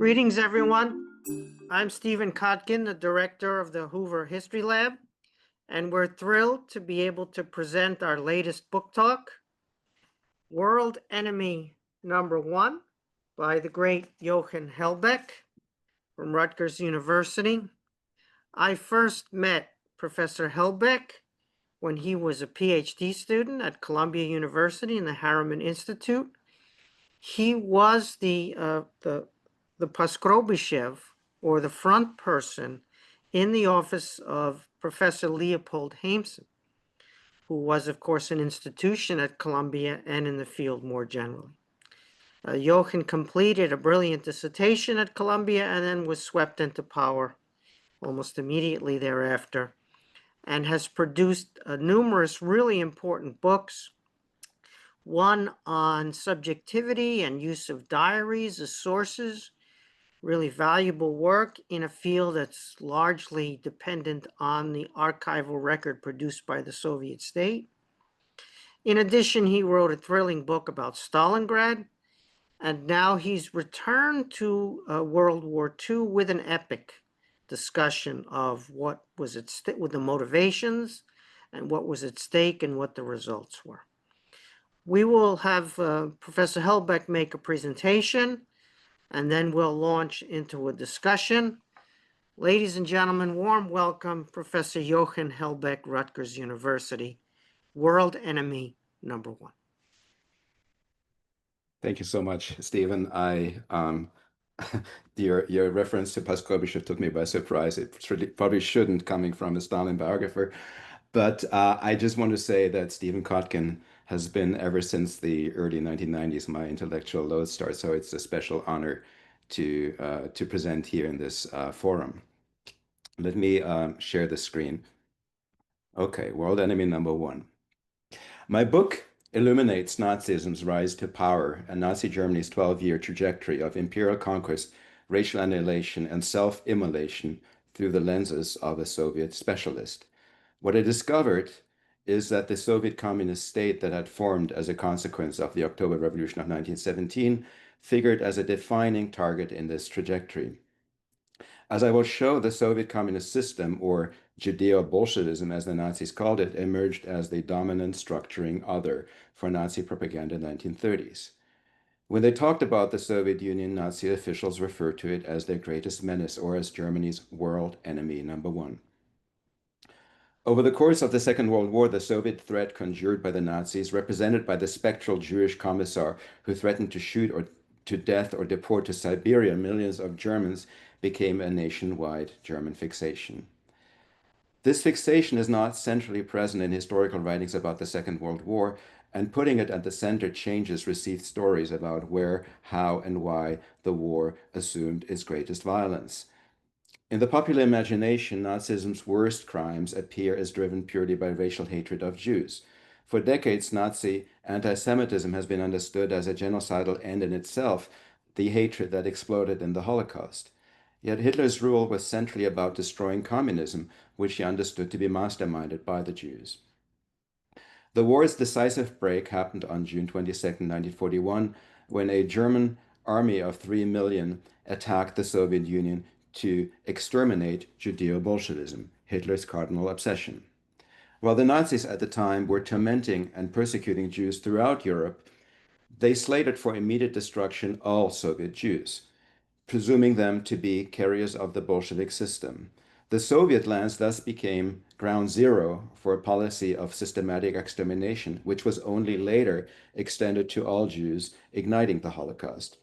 Greetings, everyone. I'm Stephen Kotkin, the director of the Hoover History Lab, and we're thrilled to be able to present our latest book talk, World Enemy #1 by the great Johann Hellbeck from Rutgers University. I first met Professor Hellbeck when he was a PhD student at Columbia University in the Harriman Institute. He was the Paskrobyshev, or the front person, in the office of Professor Leopold Haemsen, who was, of course, an institution at Columbia and in the field more generally. Johann completed a brilliant dissertation at Columbia and then was swept into power almost immediately thereafter, and has produced numerous really important books. One on subjectivity and use of diaries as sources, really valuable work in a field that's largely dependent on the archival record produced by the Soviet state. In addition, he wrote a thrilling book about Stalingrad, and now he's returned to World War II with an epic discussion of what was at stake, with the motivations and what was at stake and what the results were. We will have Professor Hellbeck make a presentation, and then we'll launch into a discussion. Ladies and gentlemen, warm welcome, Professor Johann Hellbeck, Rutgers University, World Enemy #1. Thank you so much, Stephen. Your reference to Paskovyshev took me by surprise. It probably shouldn't, coming from a Stalin biographer. But I just want to say that Stephen Kotkin has been, ever since the early 1990s, my intellectual lodestar. So it's a special honor to present here in this forum. Let me share the screen. Okay, World Enemy #1. My book illuminates Nazism's rise to power and Nazi Germany's 12-year trajectory of imperial conquest, racial annihilation, and self-immolation through the lenses of a Soviet specialist. What I discovered is that the Soviet communist state that had formed as a consequence of the October Revolution of 1917 figured as a defining target in this trajectory. As I will show, the Soviet communist system, or Judeo-Bolshevism as the Nazis called it, emerged as the dominant structuring other for Nazi propaganda in the 1930s. When they talked about the Soviet Union, Nazi officials referred to it as their greatest menace, or as Germany's world enemy #1. Over the course of the Second World War, the Soviet threat conjured by the Nazis, represented by the spectral Jewish commissar who threatened to shoot or to death or deport to Siberia millions of Germans, became a nationwide German fixation. This fixation is not centrally present in historical writings about the Second World War, and putting it at the center changes received stories about where, how, and why the war assumed its greatest violence. In the popular imagination, Nazism's worst crimes appear as driven purely by racial hatred of Jews. For decades, Nazi anti-Semitism has been understood as a genocidal end in itself, the hatred that exploded in the Holocaust. Yet Hitler's rule was centrally about destroying communism, which he understood to be masterminded by the Jews. The war's decisive break happened on June 22, 1941, when a German army of 3 million attacked the Soviet Union to exterminate Judeo-Bolshevism, Hitler's cardinal obsession. While the Nazis at the time were tormenting and persecuting Jews throughout Europe, they slated for immediate destruction all Soviet Jews, presuming them to be carriers of the Bolshevik system. The Soviet lands thus became ground zero for a policy of systematic extermination, which was only later extended to all Jews, igniting the Holocaust.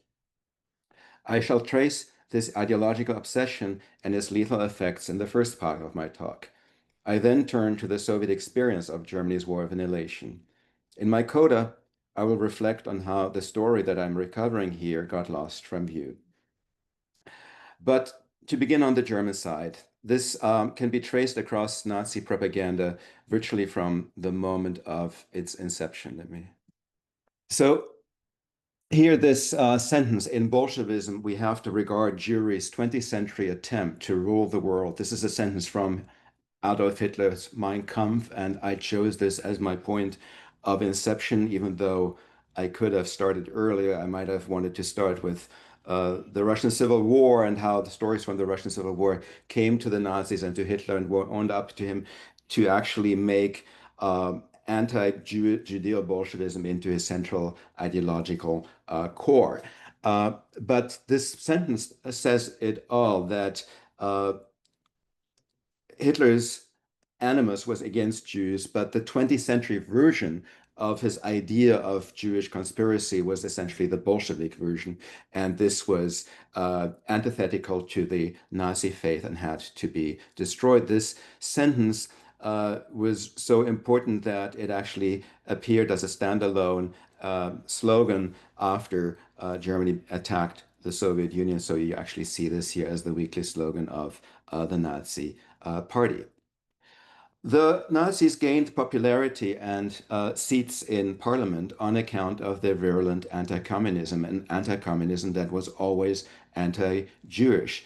I shall trace this ideological obsession and its lethal effects in the first part of my talk. I then turn to the Soviet experience of Germany's war of annihilation. In my coda, I will reflect on how the story that I'm recovering here got lost from view. But to begin on the German side, this can be traced across Nazi propaganda virtually from the moment of its inception. So here, this sentence, in Bolshevism, we have to regard Jewry's 20th century attempt to rule the world. This is a sentence from Adolf Hitler's Mein Kampf, and I chose this as my point of inception, even though I could have started earlier. I might have wanted to start with the Russian Civil War and how the stories from the Russian Civil War came to the Nazis and to Hitler and were owned up to him to actually make anti-Judeo-Bolshevism into his central ideological core. But this sentence says it all, that uh, Hitler's animus was against Jews, but the 20th century version of his idea of Jewish conspiracy was essentially the Bolshevik version. And this was antithetical to the Nazi faith and had to be destroyed. This sentence was so important that it actually appeared as a standalone slogan after Germany attacked the Soviet Union. So you actually see this here as the weekly slogan of the Nazi Party. The Nazis gained popularity and seats in parliament on account of their virulent anti-communism, and anti-communism that was always anti-Jewish.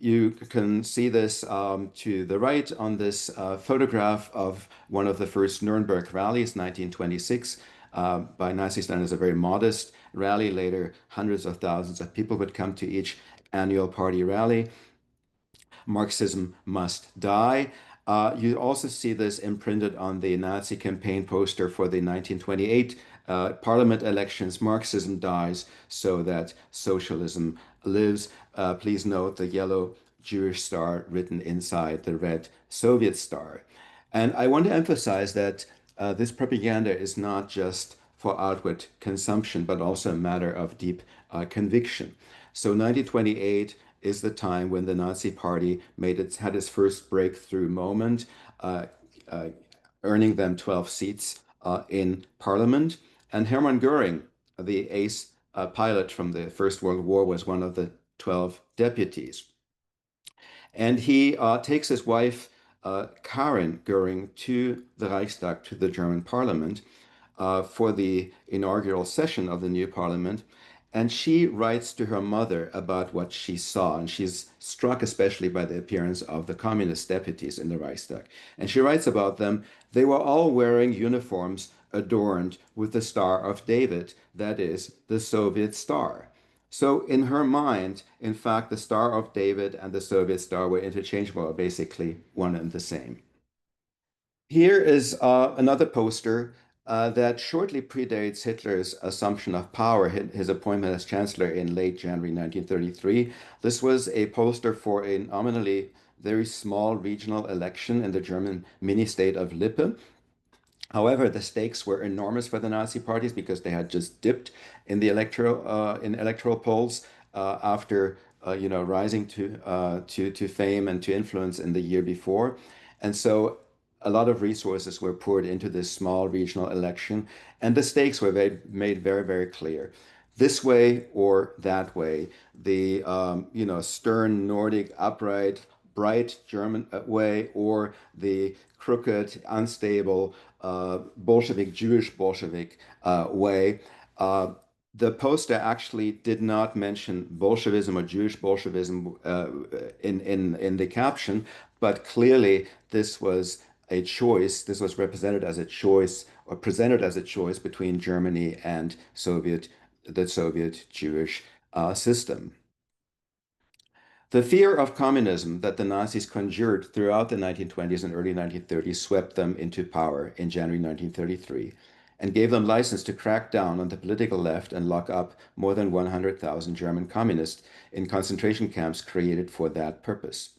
You can see this to the right on this photograph of one of the first Nuremberg rallies, 1926. By Nazi standards, a very modest rally. Later, hundreds of thousands of people would come to each annual party rally. Marxism must die. You also see this imprinted on the Nazi campaign poster for the 1928 parliament elections. Marxism dies so that socialism lives. Please note the yellow Jewish star written inside the red Soviet star. And I want to emphasize that this propaganda is not just for outward consumption, but also a matter of deep conviction. So 1928 is the time when the Nazi Party had its first breakthrough moment, uh, uh, earning them 12 seats in parliament. And Hermann Goering, the ace pilot from the First World War, was one of the 12 deputies. And he takes his wife, Karin Goering, to the Reichstag, to the German parliament, for the inaugural session of the new parliament. And she writes to her mother about what she saw. And she's struck especially by the appearance of the communist deputies in the Reichstag. And she writes about them: they were all wearing uniforms adorned with the Star of David, that is, the Soviet star. So in her mind, in fact, the Star of David and the Soviet star were interchangeable, or basically one and the same. Here is another poster that shortly predates Hitler's assumption of power, his appointment as chancellor in late January 1933. This was a poster for a nominally very small regional election in the German mini-state of Lippe. However, the stakes were enormous for the Nazi parties because they had just dipped in the electoral polls after rising to fame and to influence in the year before, and so a lot of resources were poured into this small regional election, and the stakes were made very, very clear. This way or that way, the stern Nordic, upright, bright German way, or the crooked, unstable Bolshevik, Jewish Bolshevik way. The poster actually did not mention Bolshevism or Jewish Bolshevism in the caption, but clearly this was a choice. This was represented as a choice, or presented as a choice, between Germany and the Soviet Jewish system. The fear of communism that the Nazis conjured throughout the 1920s and early 1930s swept them into power in January 1933 and gave them license to crack down on the political left and lock up more than 100,000 German communists in concentration camps created for that purpose.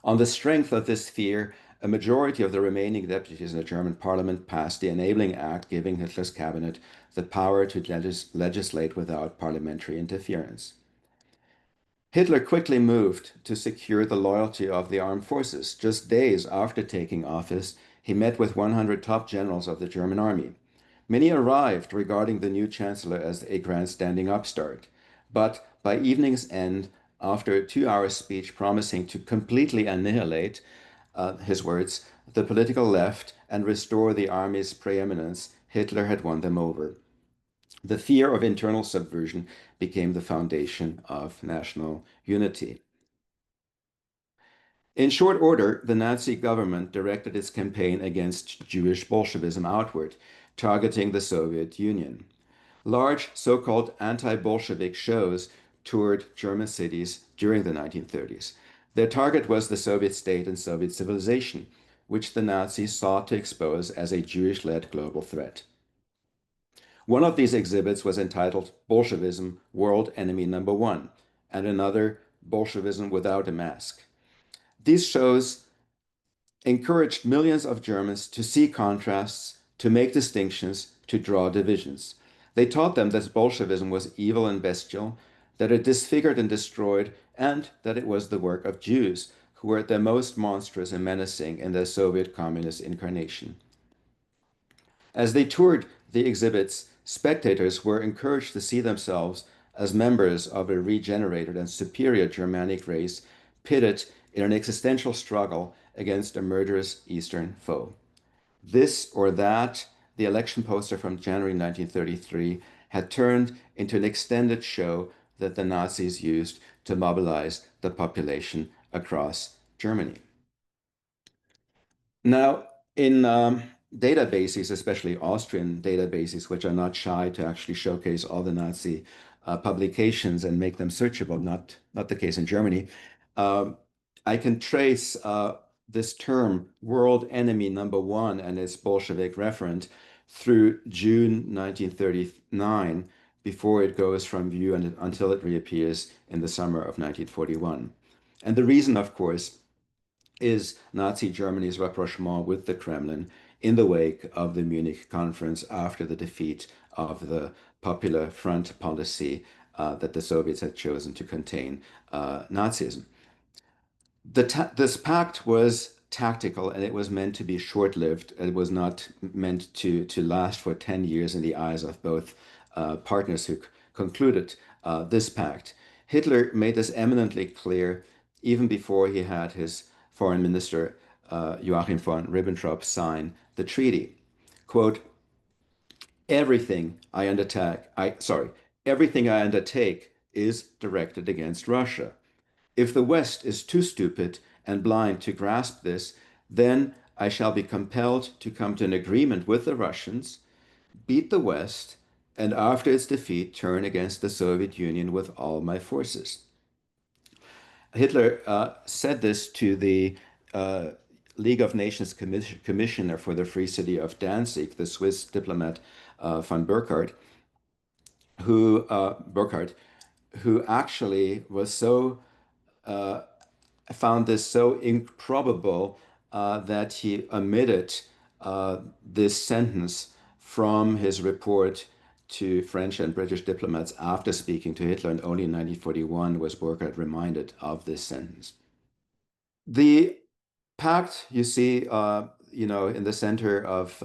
On the strength of this fear, a majority of the remaining deputies in the German parliament passed the Enabling Act, giving Hitler's cabinet the power to legislate without parliamentary interference. Hitler quickly moved to secure the loyalty of the armed forces. Just days after taking office, he met with 100 top generals of the German army. Many arrived regarding the new chancellor as a grandstanding upstart. But by evening's end, after a 2-hour speech promising to completely annihilate, his words, the political left and restore the army's preeminence, Hitler had won them over. The fear of internal subversion became the foundation of national unity. In short order, the Nazi government directed its campaign against Jewish Bolshevism outward, targeting the Soviet Union. Large so-called anti-Bolshevik shows toured German cities during the 1930s. Their target was the Soviet state and Soviet civilization, which the Nazis sought to expose as a Jewish-led global threat. One of these exhibits was entitled Bolshevism, World Enemy Number One, and another Bolshevism Without a Mask. These shows encouraged millions of Germans to see contrasts, to make distinctions, to draw divisions. They taught them that Bolshevism was evil and bestial, that it disfigured and destroyed, and that it was the work of Jews, who were at their most monstrous and menacing in their Soviet communist incarnation. As they toured the exhibits, spectators were encouraged to see themselves as members of a regenerated and superior Germanic race pitted in an existential struggle against a murderous Eastern foe. This or that, the election poster from January 1933, had turned into an extended show that the Nazis used to mobilize the population across Germany. Now, in databases, especially Austrian databases, which are not shy to actually showcase all the Nazi publications and make them searchable, not the case in Germany, um, I can trace this term, world enemy number one, and its Bolshevik referent through June 1939, before it goes from view until it reappears in the summer of 1941. And the reason, of course, is Nazi Germany's rapprochement with the Kremlin in the wake of the Munich conference after the defeat of the Popular Front policy that the Soviets had chosen to contain Nazism. This pact was tactical and it was meant to be short-lived. It was not meant to last for 10 years in the eyes of both partners who concluded this pact. Hitler made this eminently clear even before he had his foreign minister Joachim von Ribbentrop sign the treaty. Quote, everything I undertake, everything I undertake is directed against Russia. If the West is too stupid and blind to grasp this, then I shall be compelled to come to an agreement with the Russians, beat the West, and after its defeat, turn against the Soviet Union with all my forces. Hitler said this to the League of Nations Commissioner for the Free City of Danzig, the Swiss diplomat von Burkhardt, who actually was so found this so improbable that he omitted this sentence from his report to French and British diplomats after speaking to Hitler, and only in 1941 was Burkhardt reminded of this sentence. The pact you see, in the center of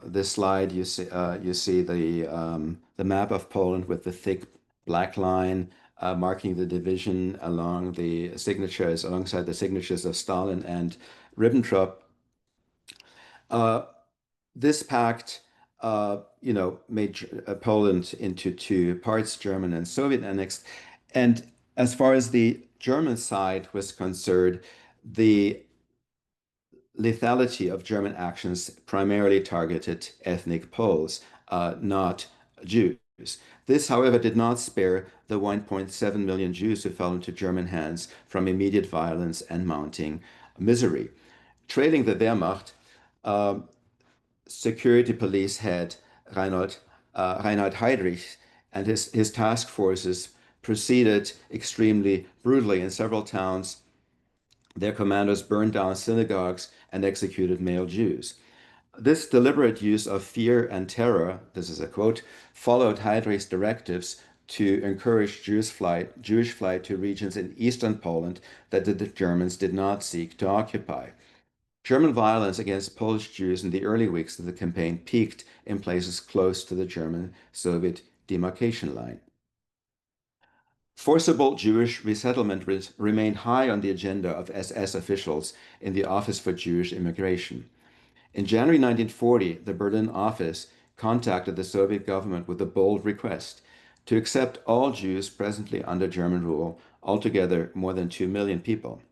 this slide, you see the map of Poland with the thick black line marking the division alongside the signatures of Stalin and Ribbentrop. This pact, made Poland into two parts, German and Soviet annexed. And as far as the German side was concerned, the lethality of German actions primarily targeted ethnic Poles, not Jews. This, however, did not spare the 1.7 million Jews who fell into German hands from immediate violence and mounting misery. Trailing the Wehrmacht, security police head Reinhard Heydrich and his task forces proceeded extremely brutally in several towns. Their commanders burned down synagogues and executed male Jews. This deliberate use of fear and terror, this is a quote, followed Heydrich's directives to encourage Jewish flight to regions in eastern Poland that the Germans did not seek to occupy. German violence against Polish Jews in the early weeks of the campaign peaked in places close to the German-Soviet demarcation line. Forcible Jewish resettlement remained high on the agenda of SS officials in the Office for Jewish Immigration. In January 1940, the Berlin office contacted the Soviet government with a bold request to accept all Jews presently under German rule, altogether more than 2 million people.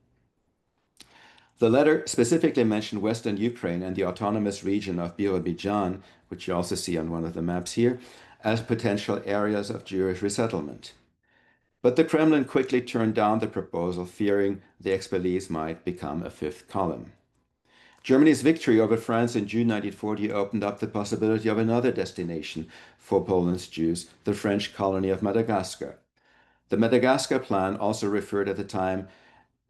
The letter specifically mentioned Western Ukraine and the autonomous region of Birobidzhan, which you also see on one of the maps here, as potential areas of Jewish resettlement. But the Kremlin quickly turned down the proposal, fearing the expellees might become a fifth column. Germany's victory over France in June 1940 opened up the possibility of another destination for Poland's Jews, the French colony of Madagascar. The Madagascar Plan, also referred at the time,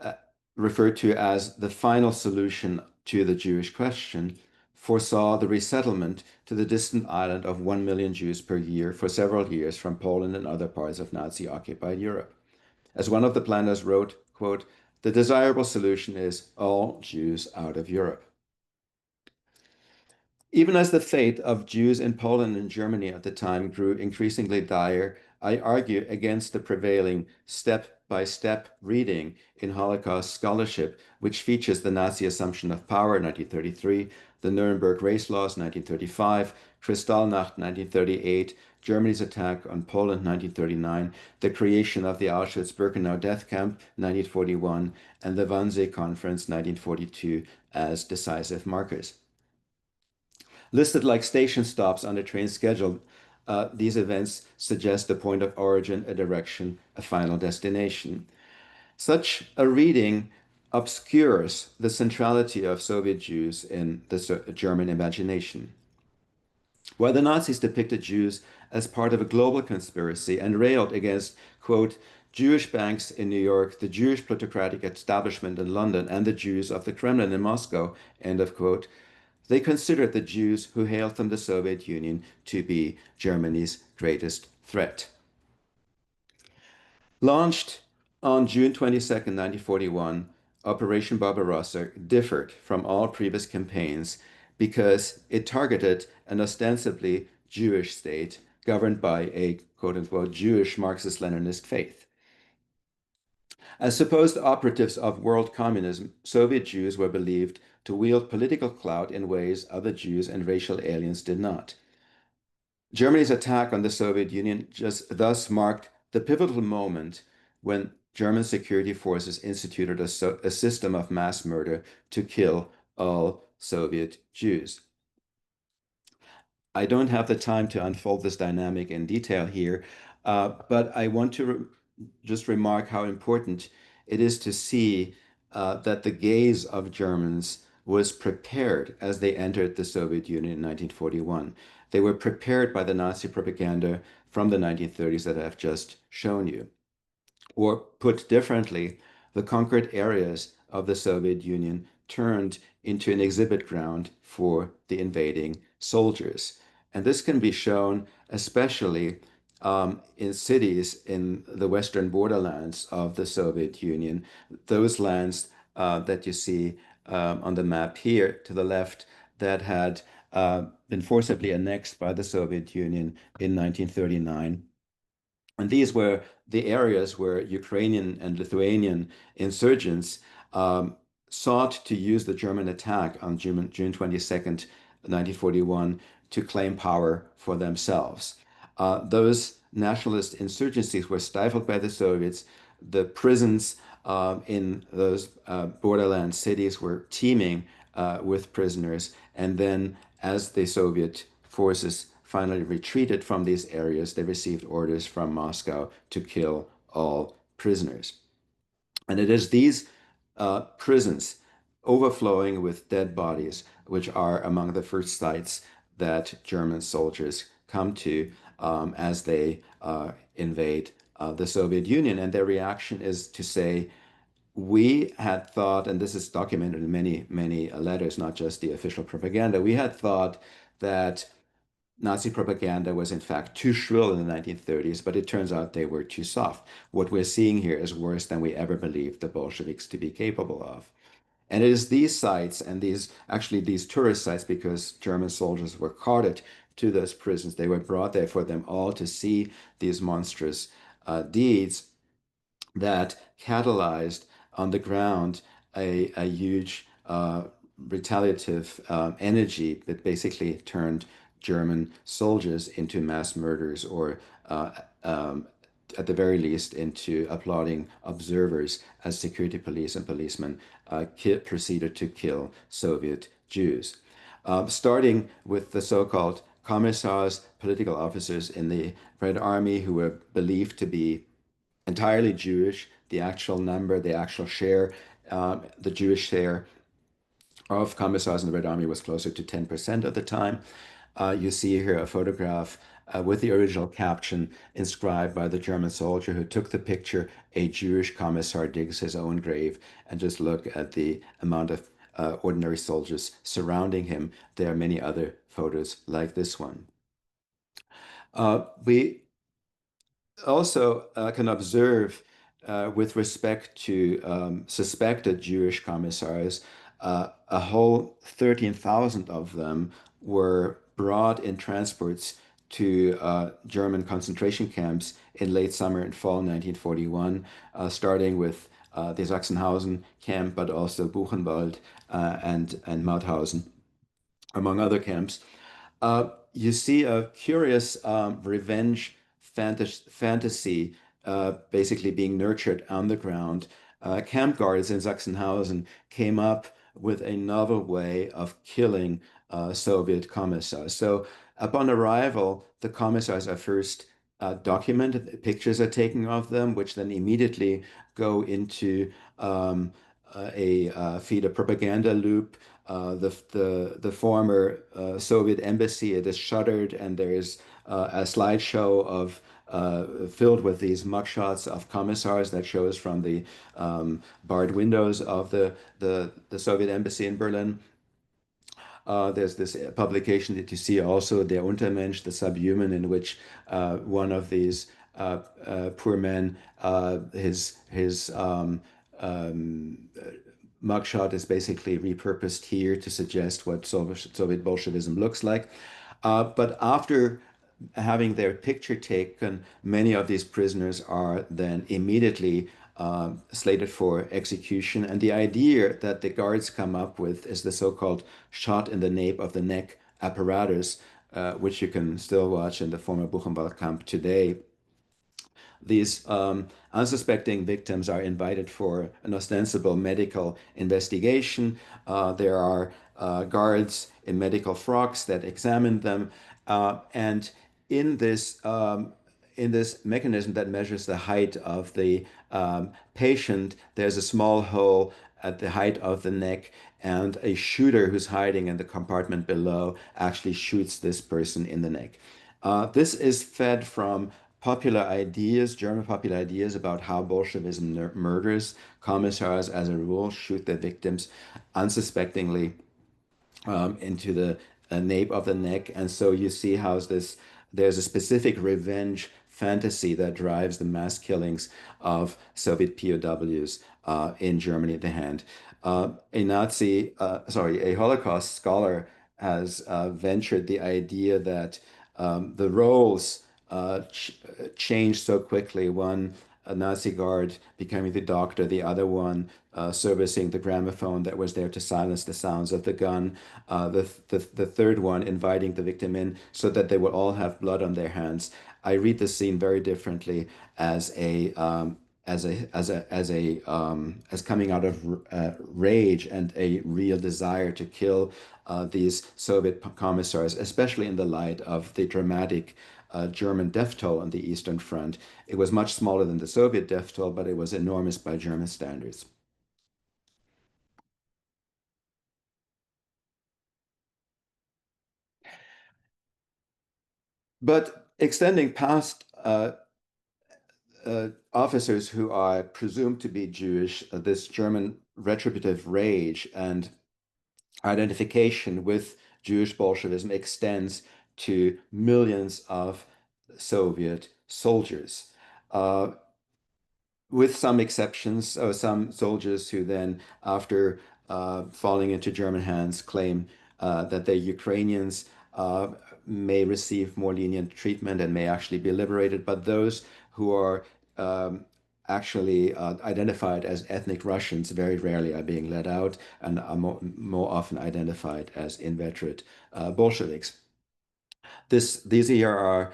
uh, referred to as the final solution to the Jewish question, foresaw the resettlement to the distant island of 1 million Jews per year for several years from Poland and other parts of Nazi-occupied Europe. As one of the planners wrote, quote, "The desirable solution is all Jews out of Europe." Even as the fate of Jews in Poland and Germany at the time grew increasingly dire, I argue against the prevailing step-by-step reading in Holocaust scholarship, which features the Nazi assumption of power, 1933, the Nuremberg race laws, 1935, Kristallnacht, 1938, Germany's attack on Poland, 1939, the creation of the Auschwitz-Birkenau death camp, 1941, and the Wannsee Conference, 1942, as decisive markers. Listed like station stops on a train schedule, these events suggest a point of origin, a direction, a final destination. Such a reading obscures the centrality of Soviet Jews in the German imagination. While the Nazis depicted Jews as part of a global conspiracy and railed against, quote, Jewish banks in New York, the Jewish plutocratic establishment in London, and the Jews of the Kremlin in Moscow, end of quote, they considered the Jews who hailed from the Soviet Union to be Germany's greatest threat. Launched on June 22, 1941, Operation Barbarossa differed from all previous campaigns because it targeted an ostensibly Jewish state governed by a quote-unquote Jewish Marxist-Leninist faith. As supposed operatives of world communism, Soviet Jews were believed to wield political clout in ways other Jews and racial aliens did not. Germany's attack on the Soviet Union just thus marked the pivotal moment when German security forces instituted a system of mass murder to kill all Soviet Jews. I don't have the time to unfold this dynamic in detail here, but I want to just remark how important it is to see that the gaze of Germans was prepared as they entered the Soviet Union in 1941. They were prepared by the Nazi propaganda from the 1930s that I've just shown you. Or put differently, the conquered areas of the Soviet Union turned into an exhibit ground for the invading soldiers. And this can be shown especially in cities in the western borderlands of the Soviet Union, those lands that you see on the map here to the left that had been forcibly annexed by the Soviet Union in 1939. And these were the areas where Ukrainian and Lithuanian insurgents sought to use the German attack on June 22nd, 1941, to claim power for themselves. Those nationalist insurgencies were stifled by the Soviets. The prisons in those borderland cities were teeming with prisoners. And then, as the Soviet forces finally retreated from these areas, they received orders from Moscow to kill all prisoners. And it is these prisons overflowing with dead bodies, which are among the first sites that German soldiers come to as they invade the Soviet Union. And their reaction is to say, we had thought, and this is documented in many, many letters, not just the official propaganda, we had thought that Nazi propaganda was in fact too shrill in the 1930s, but it turns out they were too soft. What we're seeing here is worse than we ever believed the Bolsheviks to be capable of. And it is these sites and these tourist sites, because German soldiers were carted to those prisons. They were brought there for them all to see these monstrous deeds that catalyzed on the ground a huge retaliative energy that basically turned German soldiers into mass murderers, or at the very least into applauding observers as security police and policemen proceeded to kill Soviet Jews. Starting with the so-called commissars, political officers in the Red Army who were believed to be entirely Jewish. The actual number, the actual share, the Jewish share of commissars in the Red Army was closer to 10% at the time. You see here a photograph with the original caption inscribed by the German soldier who took the picture, "A Jewish commissar digs his own grave," and just look at the amount of ordinary soldiers surrounding him. There are many other photos like this one. We also can observe with respect to suspected Jewish commissars, a whole 13,000 of them were brought in transports to German concentration camps in late summer and fall 1941, starting with the Sachsenhausen camp, but also Buchenwald and Mauthausen, among other camps. You see a curious revenge fantasy basically being nurtured on the ground. Camp guards in Sachsenhausen came up with a novel way of killing Soviet commissars. So upon arrival, the commissars are first documented, pictures are taken of them, which then immediately go into feed a propaganda loop. The former Soviet embassy, it is shuttered, and there is a slideshow of filled with these mugshots of commissars that shows from the barred windows of the Soviet embassy in Berlin. There's this publication that you see also, Der Untermensch, the subhuman, in which one of these poor men, his mugshot is basically repurposed here to suggest what Soviet Bolshevism looks like. But after having their picture taken, many of these prisoners are then immediately slated for execution. And the idea that the guards come up with is the so-called shot in the nape of the neck apparatus, which you can still watch in the former Buchenwald camp today. These unsuspecting victims are invited for an ostensible medical investigation. There are guards in medical frocks that examine them, and in this mechanism that measures the height of the patient, there's a small hole at the height of the neck, and a shooter who's hiding in the compartment below actually shoots this person in the neck. This is fed from popular ideas, German popular ideas about how Bolshevism murders. Commissars, as a rule, shoot their victims unsuspectingly into the nape of the neck. And so you see how there's a specific revenge fantasy that drives the mass killings of Soviet POWs in Germany at the hand. A Holocaust scholar has ventured the idea that the roles changed so quickly. One, a Nazi guard becoming the doctor, the other one servicing the gramophone that was there to silence the sounds of the gun, the third one inviting the victim in so that they would all have blood on their hands. I read the scene very differently as coming out of rage and a real desire to kill these Soviet commissars, especially in the light of the dramatic German death toll on the Eastern Front. It was much smaller than the Soviet death toll, but it was enormous by German standards. But extending past officers who are presumed to be Jewish, this German retributive rage and identification with Jewish Bolshevism extends to millions of Soviet soldiers. With some exceptions, some soldiers who then, after falling into German hands, claim that they're Ukrainians, may receive more lenient treatment and may actually be liberated. But those who are actually identified as ethnic Russians very rarely are being let out and are more often identified as inveterate Bolsheviks. These here are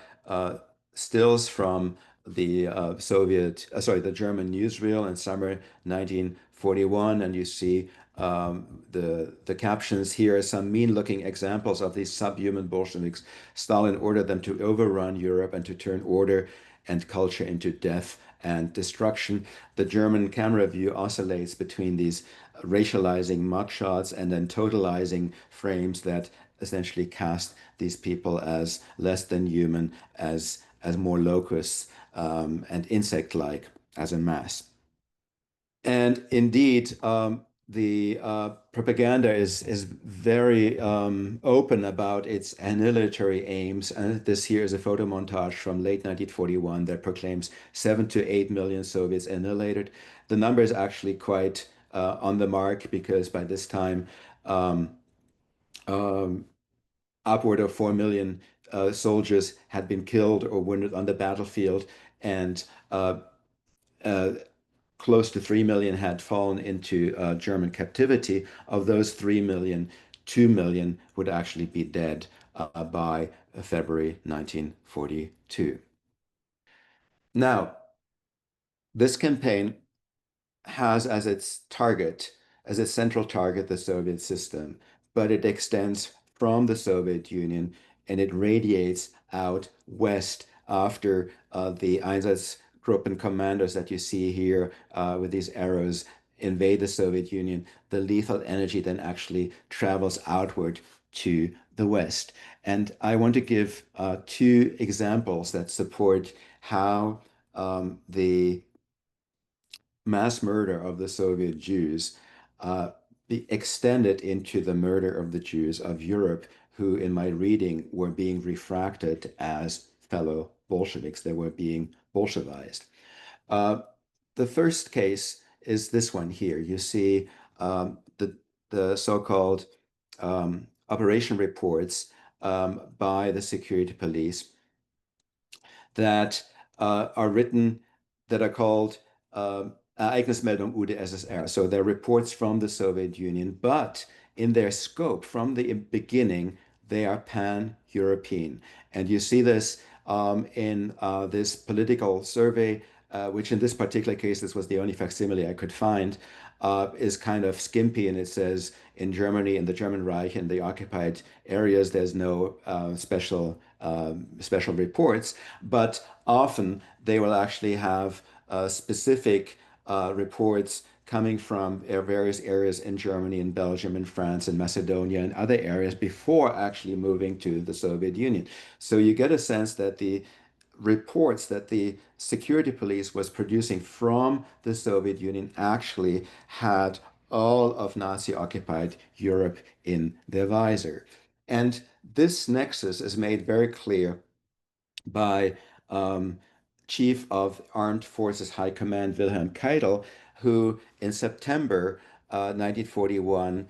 stills from the the German newsreel in summer 1941, and you see the captions here are some mean-looking examples of these subhuman Bolsheviks. Stalin ordered them to overrun Europe and to turn order and culture into death and destruction. The German camera view oscillates between these racializing mugshots and then totalizing frames that essentially cast these people as less than human, as more locusts and insect-like as a mass. And indeed, the propaganda is very open about its annihilatory aims. And this here is a photo montage from late 1941 that proclaims 7 to 8 million Soviets annihilated. The number is actually quite on the mark because by this time, um, um, upward of 4 million soldiers had been killed or wounded on the battlefield, and uh, close to 3 million had fallen into German captivity. Of those 3 million, 2 million would actually be dead by February 1942. Now, this campaign has as its central target, the Soviet system, but it extends from the Soviet Union and it radiates out west after the Einsatzgruppen commandos that you see here with these arrows invade the Soviet Union. The lethal energy then actually travels outward to the west. And I want to give two examples that support how the mass murder of the Soviet Jews be extended into the murder of the Jews of Europe, who, in my reading, were being refracted as fellow Bolsheviks. They were being Bolshevized. Uh, the first case is this one here. You see the so-called operation reports by the security police that are written, that are called Ereignismeldung UdSSR. So they're reports from the Soviet Union, but in their scope, from the beginning, they are pan-European. And you see this in this political survey, which in this particular case, this was the only facsimile I could find, is kind of skimpy, and it says in Germany, in the German Reich, in the occupied areas, there's no special reports, but often they will actually have specific reports coming from various areas in Germany and Belgium and France and Macedonia and other areas before actually moving to the Soviet Union. So you get a sense that the reports that the security police was producing from the Soviet Union actually had all of Nazi-occupied Europe in their visor. And this nexus is made very clear by Chief of Armed Forces High Command Wilhelm Keitel, who in September 1941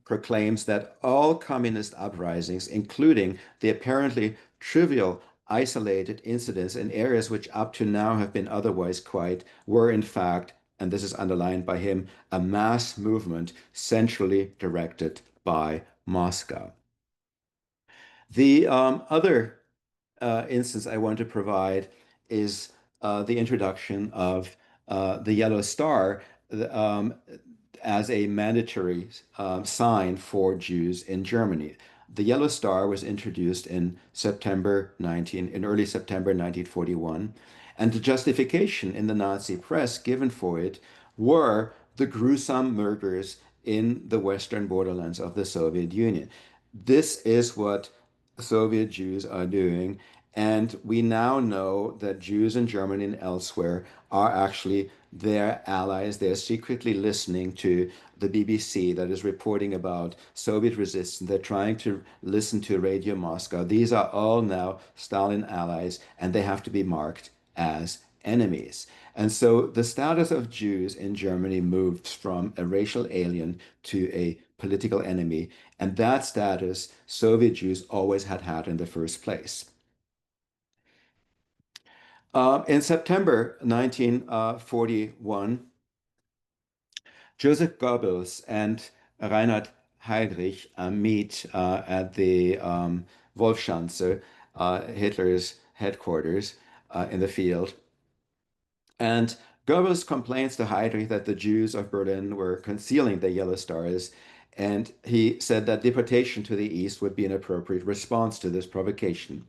proclaims that all communist uprisings, including the apparently trivial isolated incidents in areas which up to now have been otherwise quiet, were in fact, and this is underlined by him, a mass movement centrally directed by Moscow. The other instance I want to provide is the introduction of the yellow star um, as a mandatory sign for Jews in Germany. The yellow star was introduced in early September 1941, and the justification in the Nazi press given for it were the gruesome murders in the western borderlands of the Soviet Union. This is what Soviet Jews are doing. And we now know that Jews in Germany and elsewhere are actually their allies. They're secretly listening to the BBC that is reporting about Soviet resistance. They're trying to listen to Radio Moscow. These are all now Stalin allies, and they have to be marked as enemies. And so the status of Jews in Germany moved from a racial alien to a political enemy. And that status Soviet Jews always had in the first place. In September 1941, Joseph Goebbels and Reinhard Heydrich meet at the Wolfschanze, Hitler's headquarters in the field. And Goebbels complains to Heydrich that the Jews of Berlin were concealing the yellow stars, and he said that deportation to the east would be an appropriate response to this provocation.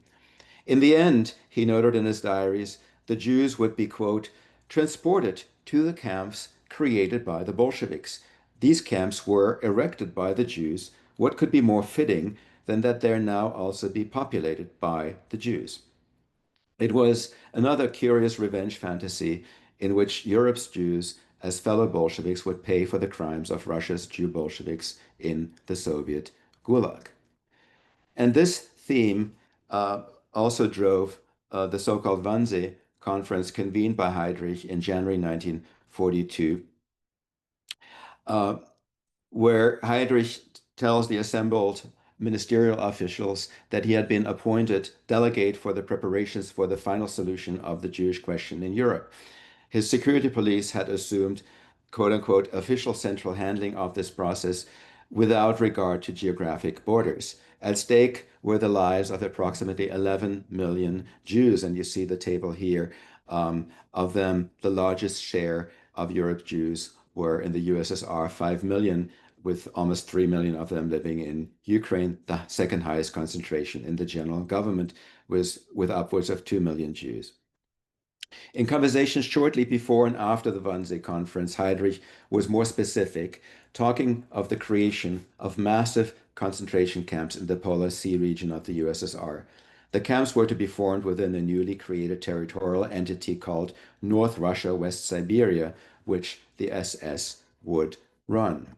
In the end, he noted in his diaries, the Jews would be, quote, transported to the camps created by the Bolsheviks. These camps were erected by the Jews. What could be more fitting than that they now also be populated by the Jews? It was another curious revenge fantasy in which Europe's Jews, as fellow Bolsheviks, would pay for the crimes of Russia's Jew Bolsheviks in the Soviet Gulag. And this theme also drove the so-called Wannsee Conference convened by Heydrich in January 1942, uh, where Heydrich tells the assembled ministerial officials that he had been appointed delegate for the preparations for the final solution of the Jewish question in Europe. His security police had assumed, quote unquote, official central handling of this process without regard to geographic borders. At stake were the lives of approximately 11 million Jews, and you see the table here. Of them, the largest share of Europe Jews were in the USSR, 5 million, with almost 3 million of them living in Ukraine, the second highest concentration in the general government, was with upwards of 2 million Jews. In conversations shortly before and after the Wannsee Conference, Heydrich was more specific, talking of the creation of massive concentration camps in the Polar Sea region of the USSR. The camps were to be formed within a newly created territorial entity called North Russia, West Siberia, which the SS would run.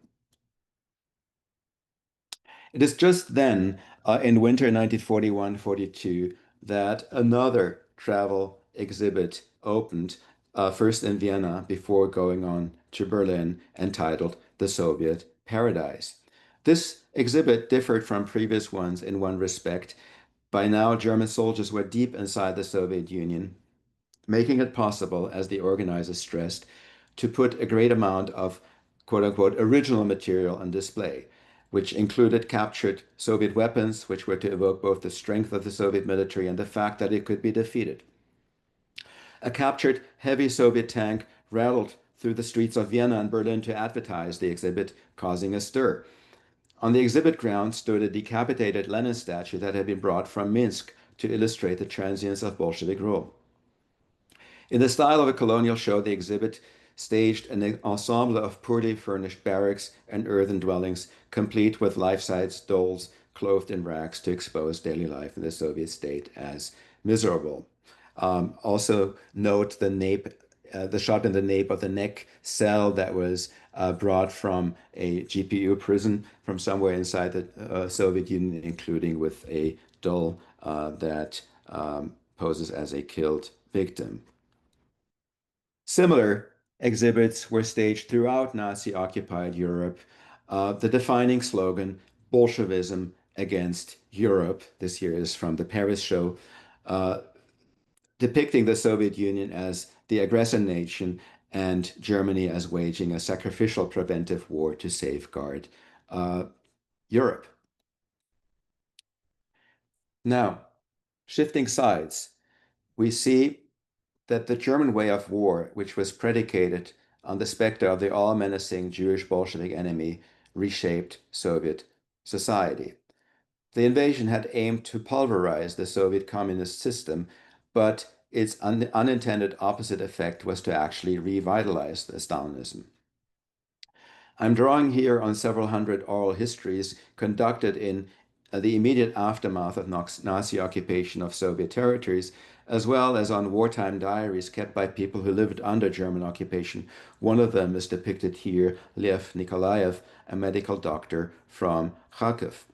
It is just then, in winter 1941-42, that another travel exhibit opened, first in Vienna before going on to Berlin, entitled The Soviet Paradise. This exhibit differed from previous ones in one respect. By now, German soldiers were deep inside the Soviet Union, making it possible, as the organizers stressed, to put a great amount of quote unquote original material on display, which included captured Soviet weapons, which were to evoke both the strength of the Soviet military and the fact that it could be defeated. A captured heavy Soviet tank rattled through the streets of Vienna and Berlin to advertise the exhibit, causing a stir. On the exhibit ground stood a decapitated Lenin statue that had been brought from Minsk to illustrate the transience of Bolshevik rule. In the style of a colonial show, the exhibit staged an ensemble of poorly furnished barracks and earthen dwellings, complete with life-size dolls clothed in rags to expose daily life in the Soviet state as miserable. Also note the shot in the nape of the neck cell that was brought from a GPU prison from somewhere inside the Soviet Union, including with a doll that poses as a killed victim. Similar exhibits were staged throughout Nazi-occupied Europe. The defining slogan, Bolshevism against Europe, this here is from the Paris show, depicting the Soviet Union as the aggressor nation and Germany as waging a sacrificial preventive war to safeguard Europe. Now, shifting sides, we see that the German way of war, which was predicated on the specter of the all-menacing Jewish Bolshevik enemy, reshaped Soviet society. The invasion had aimed to pulverize the Soviet communist system, but its unintended opposite effect was to actually revitalize the Stalinism. I'm drawing here on several hundred oral histories conducted in the immediate aftermath of Nazi occupation of Soviet territories, as well as on wartime diaries kept by people who lived under German occupation. One of them is depicted here, Lev Nikolaev, a medical doctor from Kharkiv.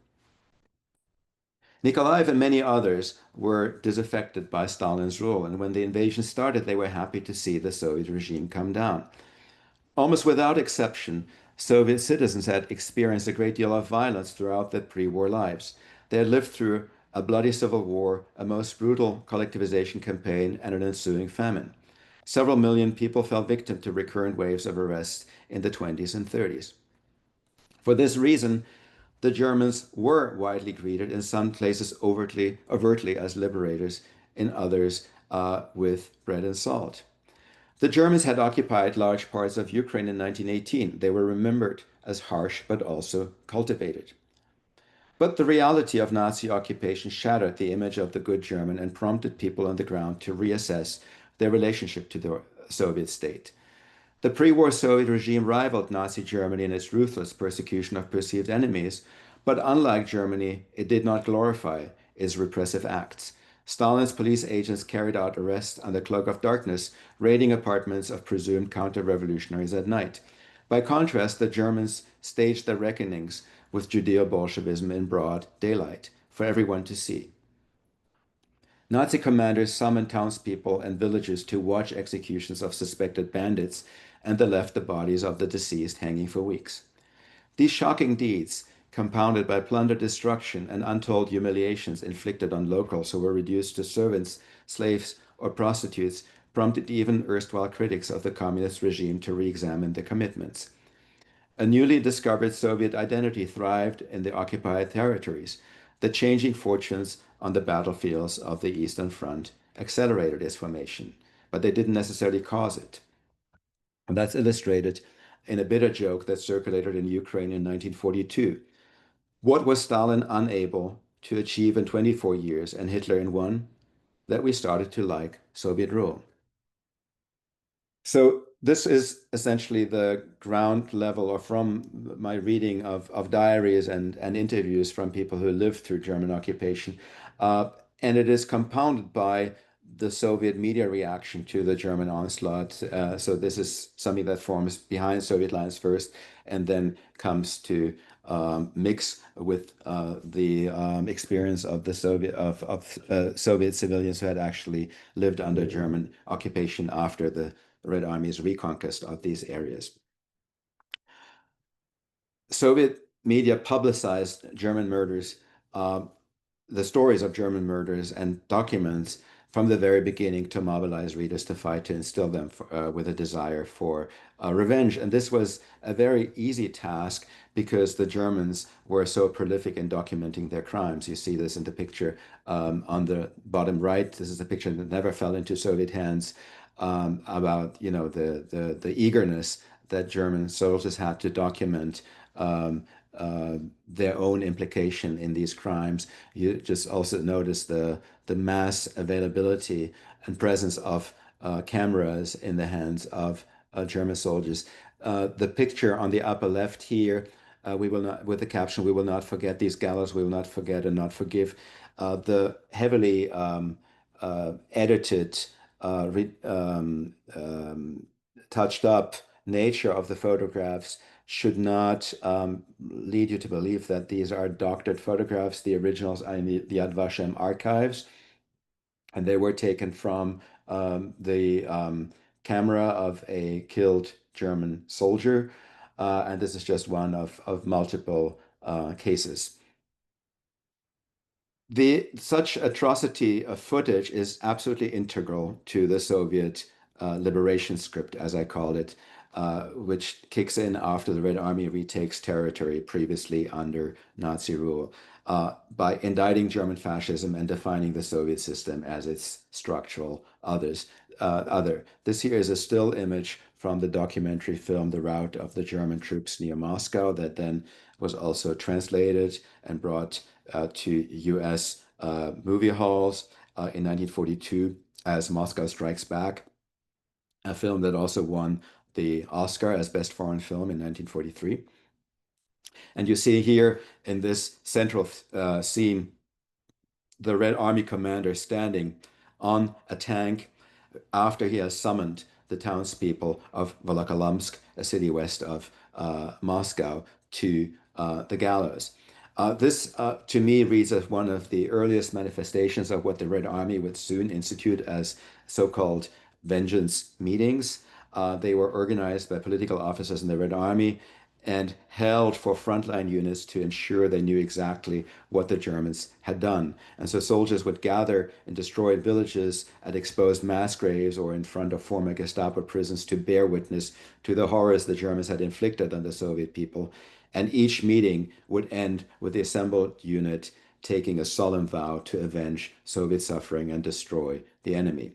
Nikolaev and many others were disaffected by Stalin's rule, and when the invasion started, they were happy to see the Soviet regime come down. Almost without exception, Soviet citizens had experienced a great deal of violence throughout their pre-war lives. They had lived through a bloody civil war, a most brutal collectivization campaign, and an ensuing famine. Several million people fell victim to recurrent waves of arrests in the 20s and 30s. For this reason, the Germans were widely greeted, in some places overtly as liberators, in others with bread and salt. The Germans had occupied large parts of Ukraine in 1918. They were remembered as harsh but also cultivated. But the reality of Nazi occupation shattered the image of the good German and prompted people on the ground to reassess their relationship to the Soviet state. The pre-war Soviet regime rivaled Nazi Germany in its ruthless persecution of perceived enemies, but unlike Germany, it did not glorify its repressive acts. Stalin's police agents carried out arrests under cloak of darkness, raiding apartments of presumed counter-revolutionaries at night. By contrast, the Germans staged their reckonings with Judeo-Bolshevism in broad daylight for everyone to see. Nazi commanders summoned townspeople and villagers to watch executions of suspected bandits, and they left the bodies of the deceased hanging for weeks. These shocking deeds, compounded by plunder, destruction, and untold humiliations inflicted on locals who were reduced to servants, slaves, or prostitutes, prompted even erstwhile critics of the communist regime to re-examine their commitments. A newly discovered Soviet identity thrived in the occupied territories. The changing fortunes on the battlefields of the Eastern Front accelerated its formation, but they didn't necessarily cause it. And that's illustrated in a bitter joke that circulated in Ukraine in 1942. What was Stalin unable to achieve in 24 years and Hitler in one? That we started to like Soviet rule. So this is essentially the ground level, or from my reading of diaries and interviews from people who lived through German occupation. Uh, and it is compounded by the Soviet media reaction to the German onslaught. So this is something that forms behind Soviet lines first, and then comes to mix with the experience of the Soviet civilians who had actually lived under German occupation after the Red Army's reconquest of these areas. Soviet media publicized German murders, the stories of German murders and documents from the very beginning to mobilize readers to fight, to instill them with a desire for revenge. And this was a very easy task because the Germans were so prolific in documenting their crimes. You see this in the picture on the bottom right. This is a picture that never fell into Soviet hands, about the eagerness that German soldiers had to document their own implication in these crimes. You just also notice the mass availability and presence of cameras in the hands of German soldiers. The picture on the upper left here, we will not, with the caption, "We will not forget these gallows, we will not forget and not forgive." The heavily edited, touched up nature of the photographs should not lead you to believe that these are doctored photographs. The originals are in the Yad Vashem archives, and they were taken from the camera of a killed German soldier. And this is just one of multiple cases. Such atrocity of footage is absolutely integral to the Soviet liberation script, as I call it, which kicks in after the Red Army retakes territory previously under Nazi rule, by indicting German fascism and defining the Soviet system as its structural other. This here is a still image from the documentary film The Rout of the German Troops Near Moscow, that then was also translated and brought to US movie halls in 1942 as Moscow Strikes Back, a film that also won the Oscar as Best Foreign Film in 1943. And you see here in this central scene, the Red Army commander standing on a tank after he has summoned the townspeople of Volokholamsk, a city west of Moscow, to the gallows. This, to me, reads as one of the earliest manifestations of what the Red Army would soon institute as so-called vengeance meetings. They were organized by political officers in the Red Army and held for frontline units to ensure they knew exactly what the Germans had done. And so soldiers would gather in destroyed villages at exposed mass graves or in front of former Gestapo prisons to bear witness to the horrors the Germans had inflicted on the Soviet people. And each meeting would end with the assembled unit taking a solemn vow to avenge Soviet suffering and destroy the enemy.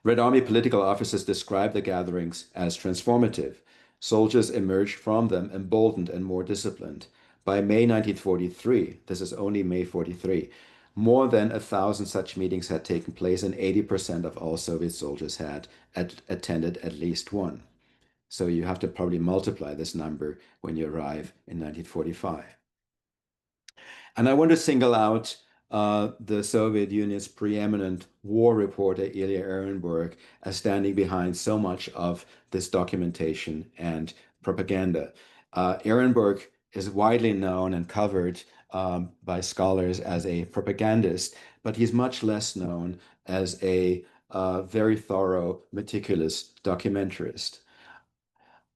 Red Army political officers described the gatherings as transformative. Soldiers emerged from them emboldened and more disciplined. By May 1943, this is only May 43, more than 1,000 such meetings had taken place, and 80% of all Soviet soldiers had attended at least one. So you have to probably multiply this number when you arrive in 1945. And I want to single out the Soviet Union's preeminent war reporter, Ilya Ehrenburg, as standing behind so much of this documentation and propaganda. Ehrenburg is widely known and covered by scholars as a propagandist, but he's much less known as a very thorough, meticulous documentarist.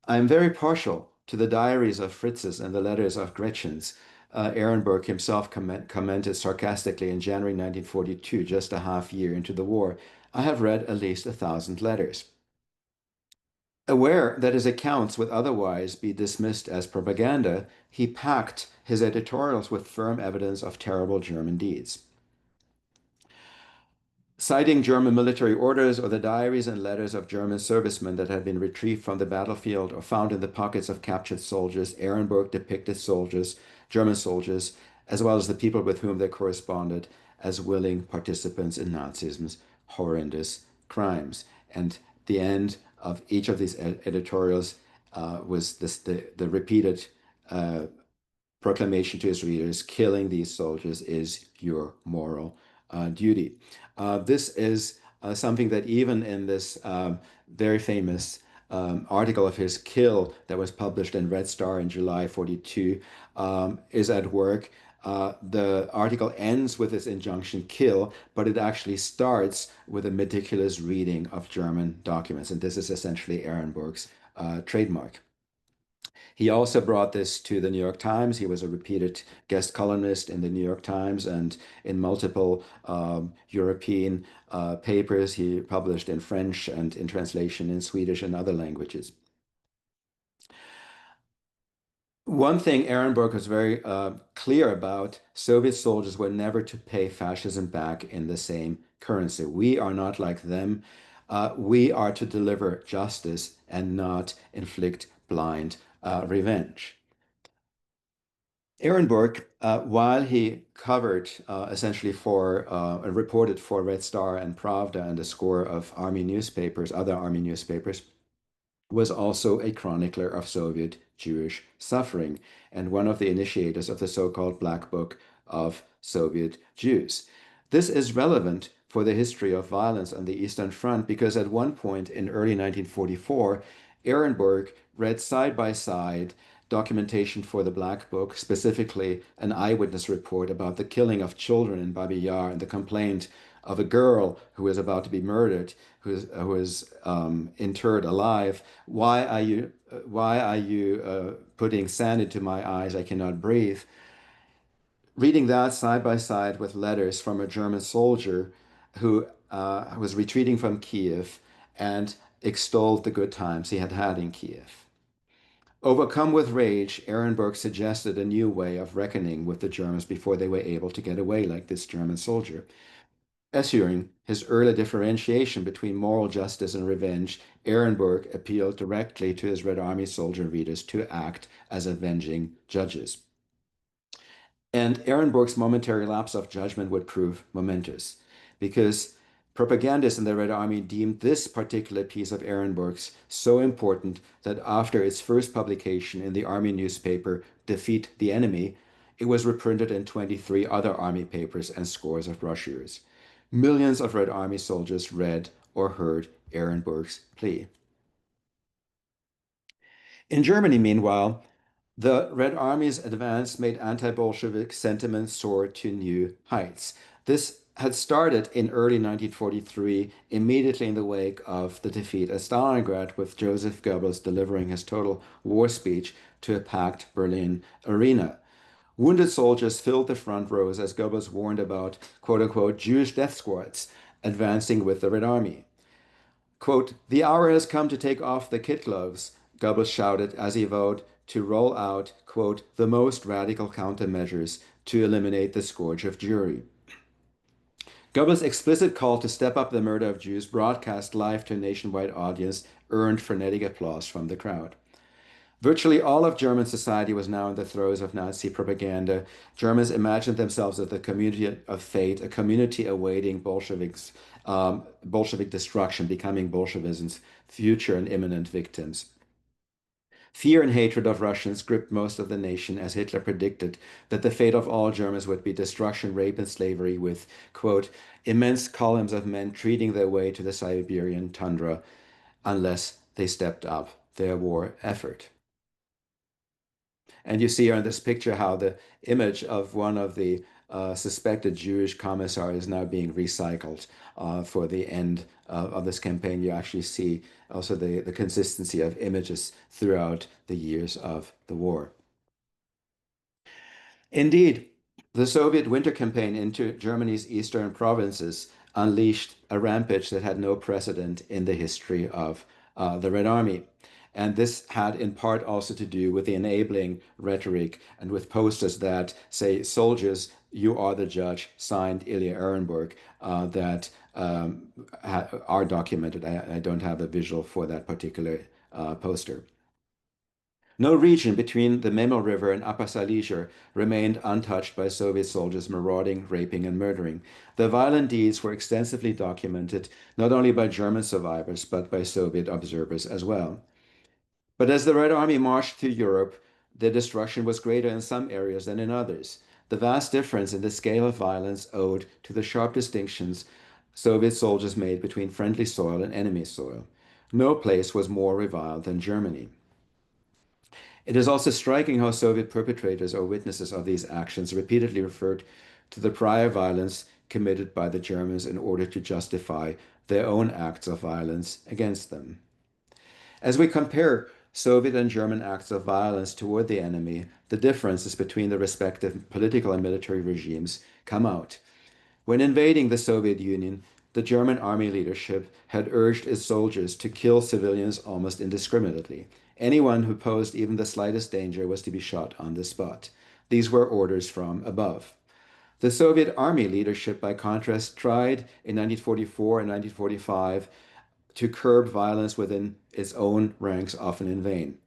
I'm very partial to the diaries of Fritz's and the letters of Gretchen's. Ehrenberg himself commented sarcastically in January 1942, just a half year into the war, "I have read at least 1,000 letters." Aware that his accounts would otherwise be dismissed as propaganda, he packed his editorials with firm evidence of terrible German deeds. Citing German military orders or the diaries and letters of German servicemen that had been retrieved from the battlefield or found in the pockets of captured soldiers, Ehrenburg depicted soldiers, German soldiers, as well as the people with whom they corresponded, as willing participants in Nazism's horrendous crimes. And the end of each of these editorials was the repeated proclamation to his readers: killing these soldiers is your moral duty. This is something that even in this very famous article of his, Kill, that was published in Red Star in July 42, is at work. The article ends with this injunction, kill, but it actually starts with a meticulous reading of German documents. And this is essentially Ehrenburg's trademark. He also brought this to the New York Times. He was a repeated guest columnist in the New York Times and in multiple European papers. He published in French and in translation in Swedish and other languages. One thing Ehrenburg was very clear about: Soviet soldiers were never to pay fascism back in the same currency. We are not like them. We are to deliver justice and not inflict blind revenge. Ehrenburg, while he covered essentially for and reported for Red Star and Pravda and a score of army newspapers, other army newspapers, was also a chronicler of Soviet Jewish suffering and one of the initiators of the so-called Black Book of Soviet Jews. This is relevant for the history of violence on the Eastern Front because at one point in early 1944, Ehrenburg read side by side documentation for the Black Book, specifically an eyewitness report about the killing of children in Babi Yar and the complaint of a girl who is about to be murdered, who is interred alive. Why are you putting sand into my eyes? I cannot breathe. Reading that side by side with letters from a German soldier who was retreating from Kiev and extolled the good times he had had in Kiev. Overcome with rage, Ehrenberg suggested a new way of reckoning with the Germans before they were able to get away like this German soldier. Eschewing his early differentiation between moral justice and revenge, Ehrenberg appealed directly to his Red Army soldier readers to act as avenging judges. And Ehrenberg's momentary lapse of judgment would prove momentous, because propagandists in the Red Army deemed this particular piece of Ehrenberg's so important that after its first publication in the Army newspaper, Defeat the Enemy, it was reprinted in 23 other Army papers and scores of brochures. Millions of Red Army soldiers read or heard Ehrenberg's plea. In Germany, meanwhile, the Red Army's advance made anti-Bolshevik sentiment soar to new heights. This had started in early 1943, immediately in the wake of the defeat at Stalingrad, with Joseph Goebbels delivering his total war speech to a packed Berlin arena. Wounded soldiers filled the front rows as Goebbels warned about quote-unquote Jewish death squads advancing with the Red Army. Quote, "The hour has come to take off the kid gloves," Goebbels shouted as he vowed to roll out, quote, "the most radical countermeasures to eliminate the scourge of Jewry." Goebbels' explicit call to step up the murder of Jews, broadcast live to a nationwide audience, earned frenetic applause from the crowd. Virtually all of German society was now in the throes of Nazi propaganda. Germans imagined themselves as the community of fate, a community awaiting Bolshevik destruction, becoming Bolshevism's future and imminent victims. Fear and hatred of Russians gripped most of the nation as Hitler predicted that the fate of all Germans would be destruction, rape, and slavery, with, quote, immense columns of men treating their way to the Siberian tundra unless they stepped up their war effort. And you see here in this picture how the image of one of the suspected Jewish commissars is now being recycled for the end of this campaign. You actually see also the consistency of images throughout the years of the war. Indeed, the Soviet winter campaign into Germany's eastern provinces unleashed a rampage that had no precedent in the history of the Red Army. And this had in part also to do with the enabling rhetoric and with posters that say, soldiers, you are the judge, signed Ilya Ehrenburg, that are documented. I don't have a visual for that particular poster. No region between the Memo River and Upper Silesia remained untouched by Soviet soldiers marauding, raping, and murdering. The violent deeds were extensively documented, not only by German survivors, but by Soviet observers as well. But as the Red Army marched through Europe, their destruction was greater in some areas than in others. The vast difference in the scale of violence owed to the sharp distinctions Soviet soldiers made between friendly soil and enemy soil. No place was more reviled than Germany. It is also striking how Soviet perpetrators or witnesses of these actions repeatedly referred to the prior violence committed by the Germans in order to justify their own acts of violence against them. As we compare Soviet and German acts of violence toward the enemy, the differences between the respective political and military regimes come out. When invading the Soviet Union, the German army leadership had urged its soldiers to kill civilians almost indiscriminately. Anyone who posed even the slightest danger was to be shot on the spot. These were orders from above. The Soviet army leadership, by contrast, tried in 1944 and 1945 to curb violence within its own ranks, often in vain.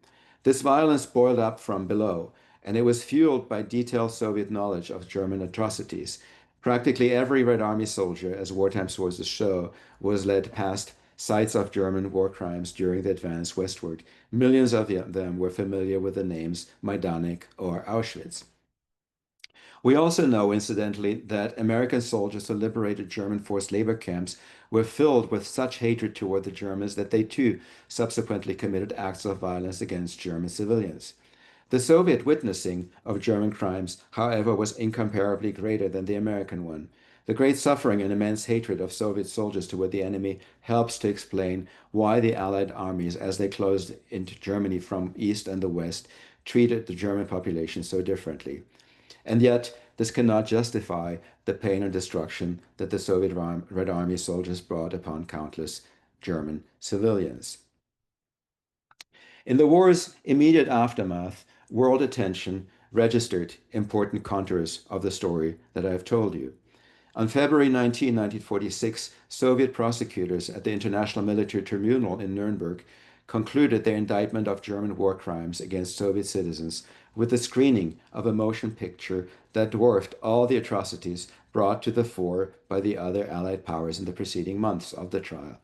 This violence boiled up from below, and it was fueled by detailed Soviet knowledge of German atrocities. Practically every Red Army soldier, as wartime sources show, was led past sites of German war crimes during the advance westward. Millions of them were familiar with the names Majdanek or Auschwitz. We also know, incidentally, that American soldiers who liberated German forced labor camps were filled with such hatred toward the Germans that they too subsequently committed acts of violence against German civilians. The Soviet witnessing of German crimes, however, was incomparably greater than the American one. The great suffering and immense hatred of Soviet soldiers toward the enemy helps to explain why the Allied armies, as they closed into Germany from east and the west, treated the German population so differently. And yet, this cannot justify the pain and destruction that the Soviet Red Army soldiers brought upon countless German civilians. In the war's immediate aftermath, world attention registered important contours of the story that I have told you. On February 19, 1946, Soviet prosecutors at the International Military Tribunal in Nuremberg concluded their indictment of German war crimes against Soviet citizens with the screening of a motion picture that dwarfed all the atrocities brought to the fore by the other Allied powers in the preceding months of the trial.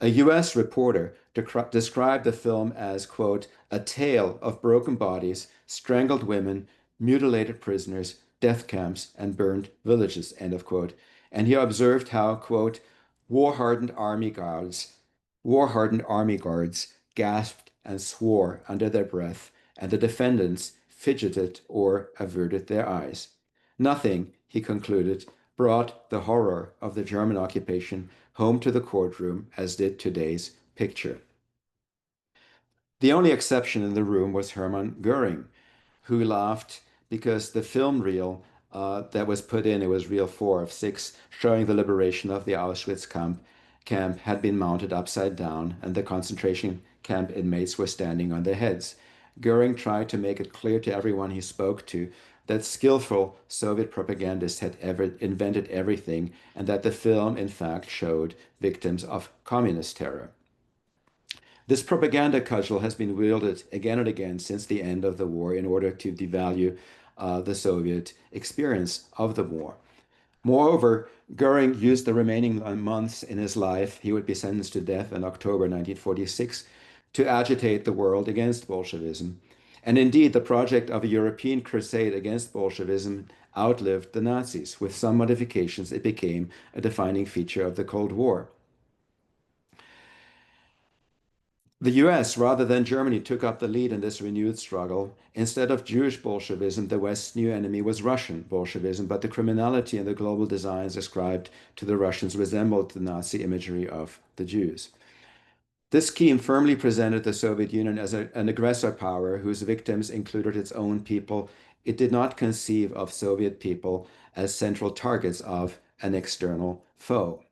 A U.S. reporter described the film as, quote, a tale of broken bodies, strangled women, mutilated prisoners, death camps, and burned villages, end of quote. And he observed how, quote, war-hardened army guards gasped and swore under their breath, and the defendants fidgeted or averted their eyes. Nothing, he concluded, brought the horror of the German occupation home to the courtroom as did today's picture. The only exception in the room was Hermann Goering, who laughed because the film reel that was put in, it was reel 4 of 6, showing the liberation of the Auschwitz camp had been mounted upside down, and the concentration camp inmates were standing on their heads. Goering tried to make it clear to everyone he spoke to that skillful Soviet propagandists had ever invented everything, and that the film, in fact, showed victims of communist terror. This propaganda cudgel has been wielded again and again since the end of the war in order to devalue the Soviet experience of the war. Moreover, Goering used the remaining months in his life, he would be sentenced to death in October 1946, to agitate the world against Bolshevism. And indeed, the project of a European crusade against Bolshevism outlived the Nazis. With some modifications, it became a defining feature of the Cold War. The US, rather than Germany, took up the lead in this renewed struggle. Instead of Jewish Bolshevism, the West's new enemy was Russian Bolshevism, but the criminality and the global designs ascribed to the Russians resembled the Nazi imagery of the Jews. This scheme firmly presented the Soviet Union as an aggressor power whose victims included its own people. It did not conceive of Soviet people as central targets of an external foe.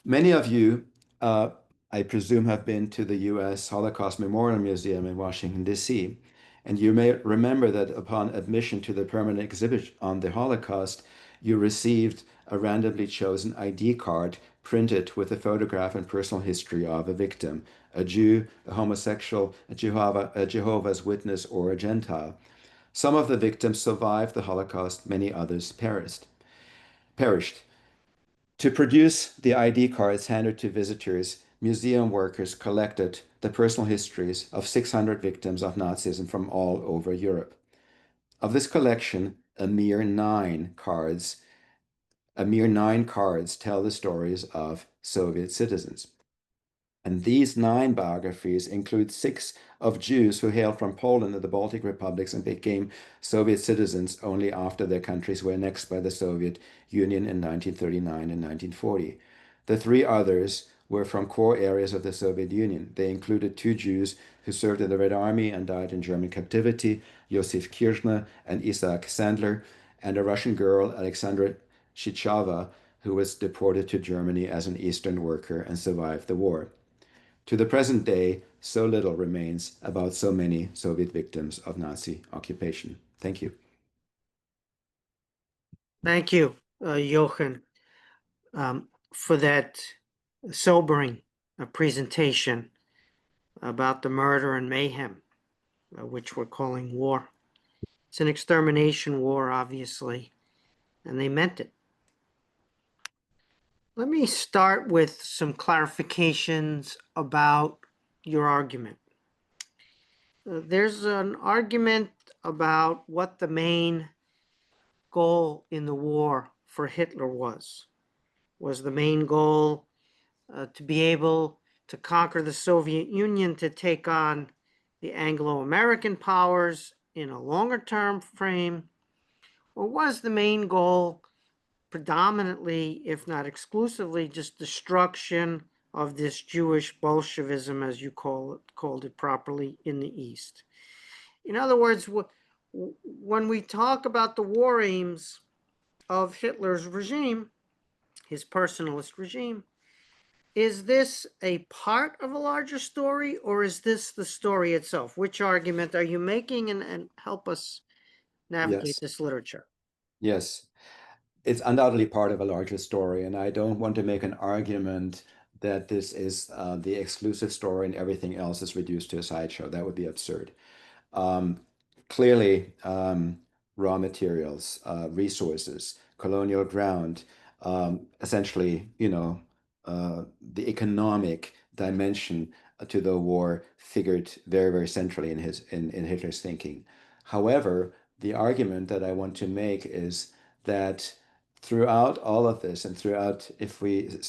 Many of you, I presume, have been to the US Holocaust Memorial Museum in Washington, D.C., and you may remember that upon admission to the permanent exhibit on the Holocaust, you received a randomly chosen ID card printed with a photograph and personal history of a victim, a Jew, a homosexual, a Jehovah's Witness, or a Gentile. Some of the victims survived the Holocaust, many others perished. To produce the ID cards handed to visitors, museum workers collected the personal histories of 600 victims of Nazism from all over Europe. Of this collection, a mere nine cards tell the stories of Soviet citizens. And these 9 biographies include 6 of Jews who hailed from Poland and the Baltic republics and became Soviet citizens only after their countries were annexed by the Soviet Union in 1939 and 1940. The 3 others were from core areas of the Soviet Union. They included 2 Jews who served in the Red Army and died in German captivity, Josef Kirchner and Isaac Sandler, and a Russian girl, Alexandra Shichava, who was deported to Germany as an Eastern worker and survived the war. To the present day, so little remains about so many Soviet victims of Nazi occupation. Thank you. Thank you, Jochen, for that sobering presentation about the murder and mayhem, which we're calling war. It's an extermination war, obviously, and they meant it. Let me start with some clarifications about your argument. There's an argument about what the main goal in the war for Hitler was. Was the main goal to be able to conquer the Soviet Union to take on the Anglo-American powers in a longer term frame? Or was the main goal predominantly, if not exclusively, just destruction of this Jewish Bolshevism, as you called it properly, in the East? In other words, when we talk about the war aims of Hitler's regime, his personalist regime, is this a part of a larger story, or is this the story itself? Which argument are you making, and help us navigate Yes, this literature? yes. It's undoubtedly part of a larger story, and I don't want to make an argument that this is the exclusive story and everything else is reduced to a sideshow. That would be absurd. Um, Clearly, raw materials, resources, colonial ground, essentially, the economic dimension to the war figured very, very centrally in Hitler's thinking. However, the argument that I want to make is that throughout all of this, and throughout,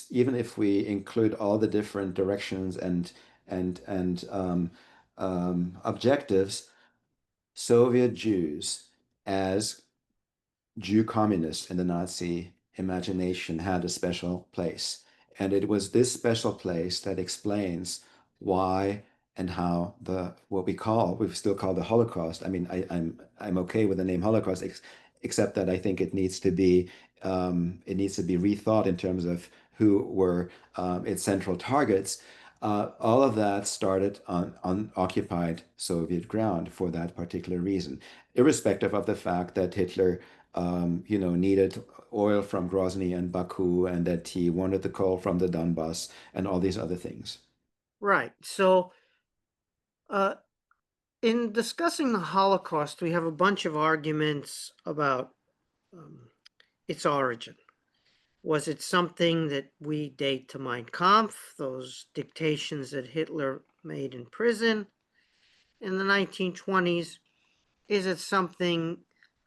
even if we include all the different directions and objectives, Soviet Jews as Jew communists in the Nazi imagination had a special place. And it was this special place that explains why and how we still call the Holocaust. I mean, I'm okay with the name Holocaust, except that I think it needs to be rethought in terms of who were its central targets. All of that started on occupied Soviet ground for that particular reason, irrespective of the fact that Hitler, needed oil from Grozny and Baku, and that he wanted the coal from the Donbass and all these other things. Right. So, uh, in discussing the Holocaust, we have a bunch of arguments about um, its origin. Was it something that we date to Mein Kampf, those dictations that Hitler made in prison in the 1920s? Is it something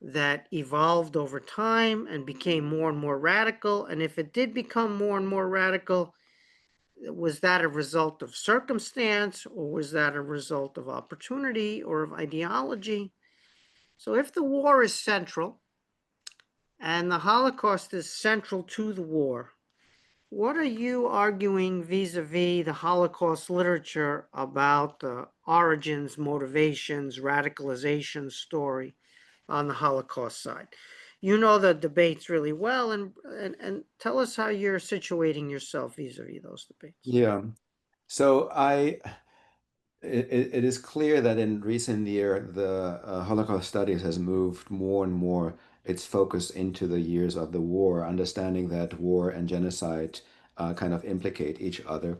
that evolved over time and became more and more radical? And if it did become more and more radical, was that a result of circumstance, or was that a result of opportunity or of ideology? So if the war is central and the Holocaust is central to the war, what are you arguing vis-a-vis the Holocaust literature about the origins, motivations, radicalization story on the Holocaust side? You know the debates really well, and tell us how you're situating yourself vis-a-vis those debates. Yeah. So it is clear that in recent year, the Holocaust studies has moved more and more its focus into the years of the war, understanding that war and genocide kind of implicate each other.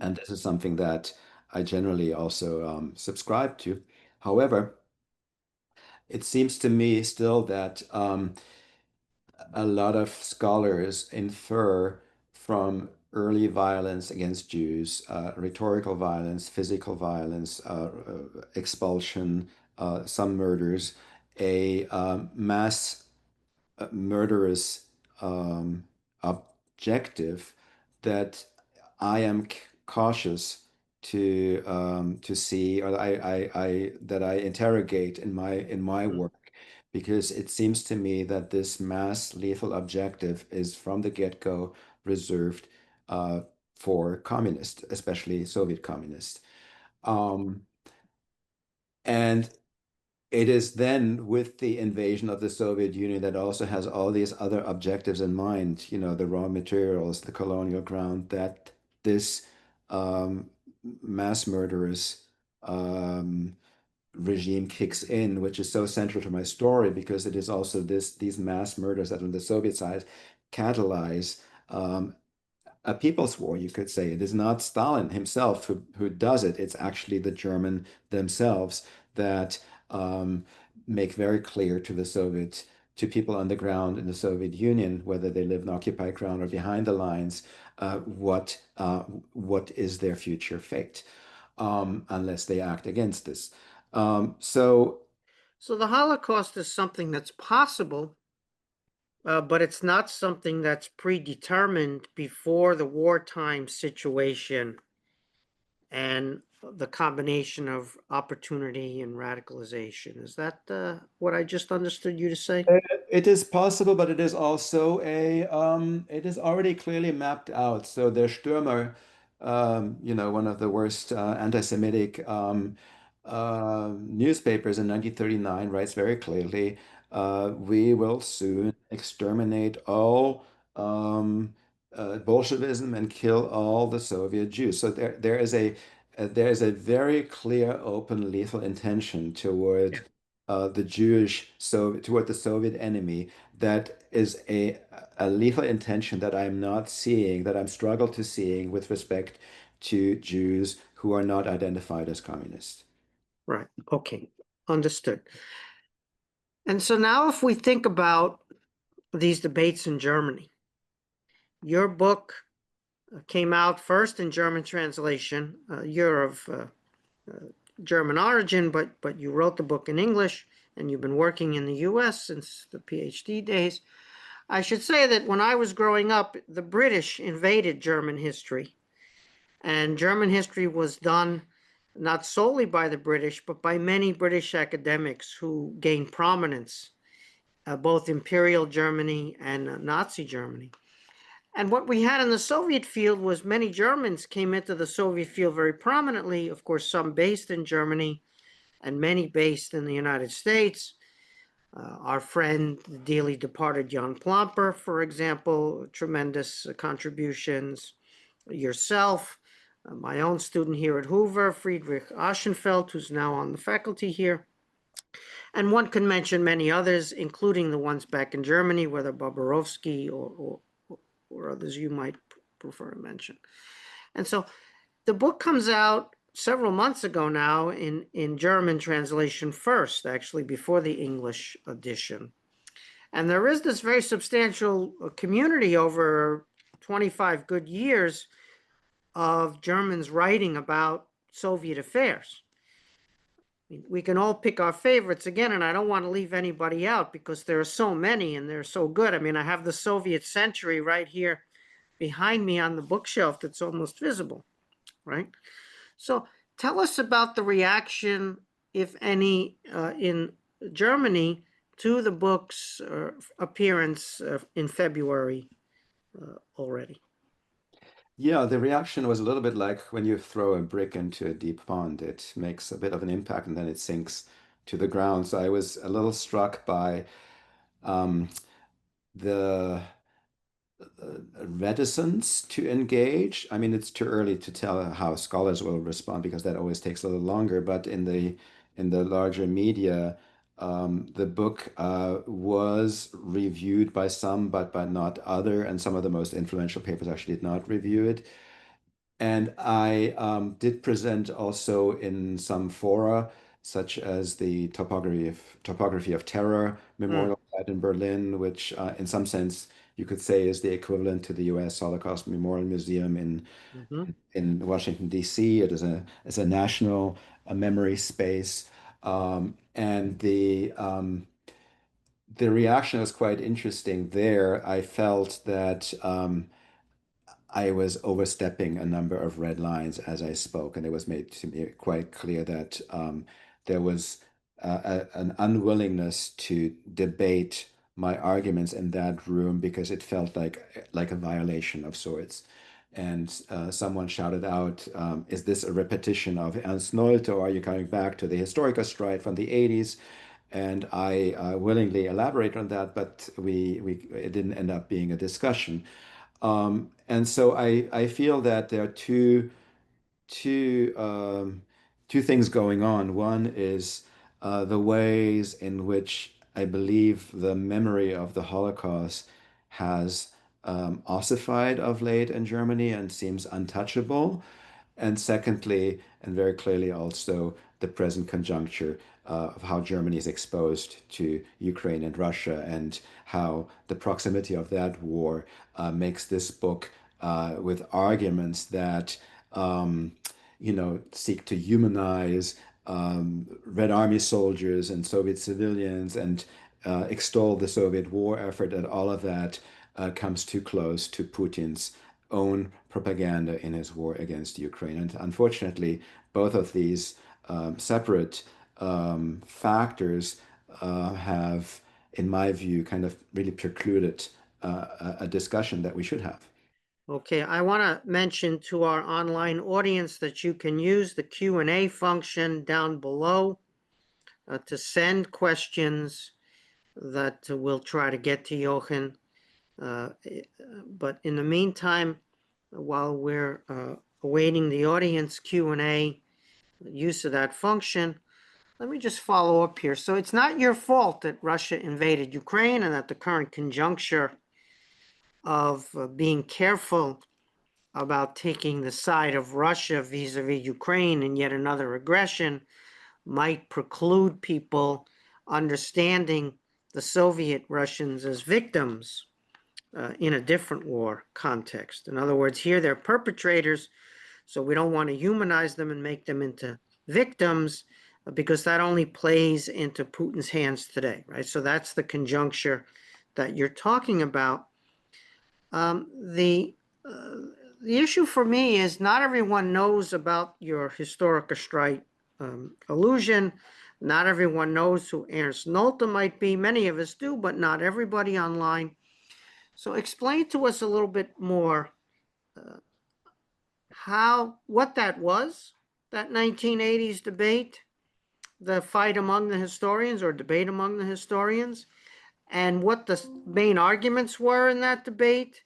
And this is something that I generally also subscribe to. However, it seems to me still that a lot of scholars infer from early violence against Jews, rhetorical violence, physical violence, expulsion, some murders, a mass murderous objective that I am cautious to see, or I that I interrogate in my work, because it seems to me that this mass lethal objective is from the get-go reserved uh, for communists, especially Soviet communists. Um, and it is then with the invasion of the Soviet Union that also has all these other objectives in mind, the raw materials, the colonial ground, that this um, mass murderous um, regime kicks in, which is so central to my story because it is also these mass murders that on the Soviet side catalyze a people's war, you could say. It is not Stalin himself who does it. It's actually the German themselves that um, make very clear to to people on the ground in the Soviet Union, whether they live in occupied ground or behind the lines, what is their future fate, unless they act against this. So So the Holocaust is something that's possible, but it's not something that's predetermined before the wartime situation and the combination of opportunity and radicalization. Is that what I just understood you to say? it is possible, but it is also it is already clearly mapped out. So the Stürmer, one of the worst anti-Semitic newspapers in 1939 writes very clearly, we will soon exterminate all Bolshevism and kill all the Soviet Jews. So there is a very clear, open, lethal intention Yeah. toward the Soviet enemy, that is a lethal intention that I'm not seeing, that I'm struggle to seeing with respect to Jews who are not identified as communists. Right. Okay. Understood. And so now, if we think about these debates in Germany, your book came out first in German translation. You're of German origin, but you wrote the book in English, and you've been working in the U.S. since the PhD days. I should say that when I was growing up, the British invaded German history, and German history was done not solely by the British, but by many British academics who gained prominence, both Imperial Germany and Nazi Germany. And what we had in the Soviet field was many Germans came into the Soviet field very prominently, of course, some based in Germany and many based in the United States. Our friend, the dearly departed Jan Plomper, for example, tremendous contributions. Yourself, my own student here at Hoover, Friedrich Aschenfeld, who's now on the faculty here. And one can mention many others, including the ones back in Germany, whether Boborowski or others you might prefer to mention. And so the book comes out several months ago now in German translation first, actually, before the English edition. And there is this very substantial community over 25 good years of Germans writing about Soviet affairs. We can all pick our favorites again, and I don't want to leave anybody out because there are so many and they're so good. I mean, I have the Soviet Century right here behind me on the bookshelf that's almost visible, right? So tell us about the reaction, if any, in Germany to the book's appearance in February already. Yeah, the reaction was a little bit like when you throw a brick into a deep pond. It makes a bit of an impact and then it sinks to the ground. So I was a little struck by um, the reticence to engage. I mean, it's too early to tell how scholars will respond because that always takes a little longer. But in the larger media, the book was reviewed by some, but by not other, and some of the most influential papers actually did not review it. And I did present also in some fora, such as the Topography of Terror Mm. Memorial Site in Berlin, which in some sense you could say is the equivalent to the U.S. Holocaust Memorial Museum Mm-hmm. in Washington, D.C. It is a national memory space. And the reaction was quite interesting there. I felt that I was overstepping a number of red lines as I spoke, and it was made to me quite clear that there was an unwillingness to debate my arguments in that room because it felt like a violation of sorts. And someone shouted out, "Is this a repetition of Ernst Nolte, or are you coming back to the historical strike from the 80s?" And I willingly elaborate on that, but it didn't end up being a discussion. And so I feel that there are two, two things going on. One is the ways in which I believe the memory of the Holocaust has ossified of late in Germany and seems untouchable. And secondly, and very clearly also, the present conjuncture of how Germany is exposed to Ukraine and Russia, and how the proximity of that war makes this book with arguments that seek to humanize Red Army soldiers and Soviet civilians and extol the Soviet war effort, and all of that comes too close to Putin's own propaganda in his war against Ukraine. And unfortunately, both of these separate factors have, in my view, kind of really precluded a discussion that we should have. Okay, I want to mention to our online audience that you can use the Q&A function down below to send questions that we'll try to get to Jochen. But in the meantime, while we're awaiting the audience Q&A use of that function, let me just follow up here. So it's not your fault that Russia invaded Ukraine and that the current conjuncture of being careful about taking the side of Russia vis-a-vis Ukraine and yet another aggression might preclude people understanding the Soviet Russians as victims in a different war context. In other words, here they're perpetrators, so we don't want to humanize them and make them into victims because that only plays into Putin's hands today, right? So that's the conjuncture that you're talking about. The issue for me is not everyone knows about your Historica Strike illusion. Not everyone knows who Ernst Nolte might be. Many of us do, but not everybody online. So explain to us a little bit more what that was, that 1980s debate, the fight among the historians or debate among the historians, and what the main arguments were in that debate,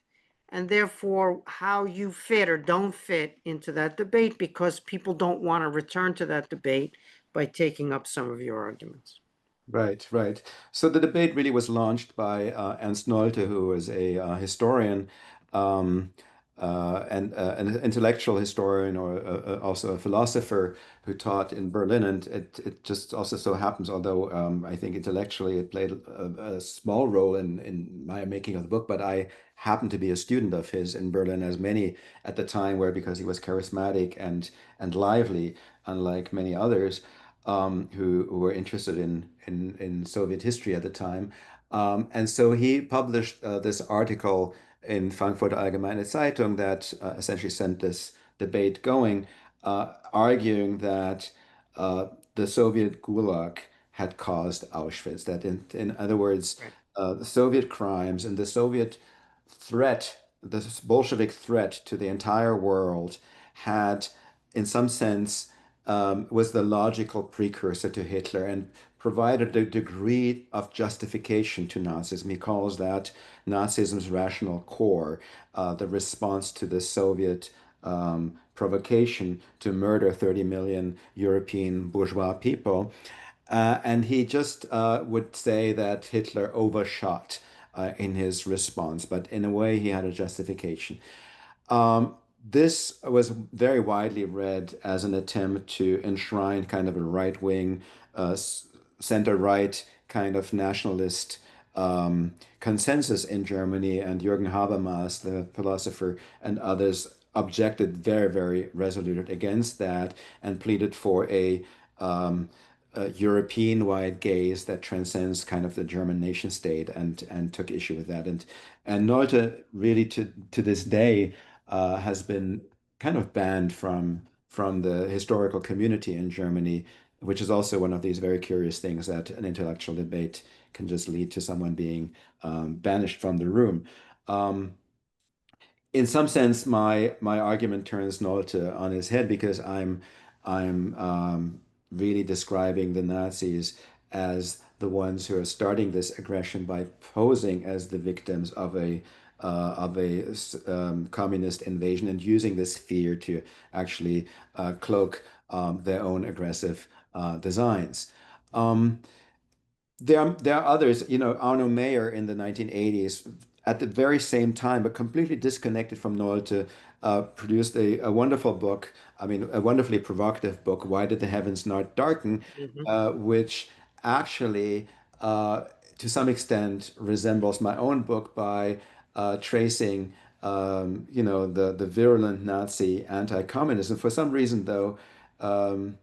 and therefore how you fit or don't fit into that debate, because people don't want to return to that debate by taking up some of your arguments. Right, right. So the debate really was launched by Ernst Nolte, who is a historian um, and an intellectual historian, or also a philosopher who taught in Berlin. And it just also so happens, although I think intellectually it played a small role in my making of the book, but I happened to be a student of his in Berlin, as many at the time were, because he was charismatic and lively, unlike many others who were interested in Soviet history at the time. And so he published this article in Frankfurter Allgemeine Zeitung that essentially sent this debate going, arguing that the Soviet Gulag had caused Auschwitz, that in other words, Right. the Soviet crimes and the Soviet threat, the Bolshevik threat to the entire world had, in some sense, was the logical precursor to Hitler and provided a degree of justification to Nazism. He calls that Nazism's rational core, the response to the Soviet provocation to murder 30 million European bourgeois people. And he just would say that Hitler overshot in his response, but in a way he had a justification. This was very widely read as an attempt to enshrine kind of a right-wing, center-right kind of nationalist consensus in Germany. And Jürgen Habermas, the philosopher, and others objected very, very resolutely against that and pleaded for a European-wide gaze that transcends kind of the German nation state, and took issue with that. And Nolte really to this day has been kind of banned from the historical community in Germany, which is also one of these very curious things, that an intellectual debate can just lead to someone being banished from the room. Um, in some sense, my argument turns Nolte on his head, because I'm really describing the Nazis as the ones who are starting this aggression by posing as the victims of a communist invasion, and using this fear to actually cloak their own aggressive designs. Um, there are others, Arno Mayer in the 1980s, at the very same time, but completely disconnected from Nolte, produced a wonderful book, I mean, a wonderfully provocative book, Why Did the Heavens Not Darken, Mhm. which actually, uh, to some extent, resembles my own book by tracing, the virulent Nazi anti-communism. For some reason, though, um,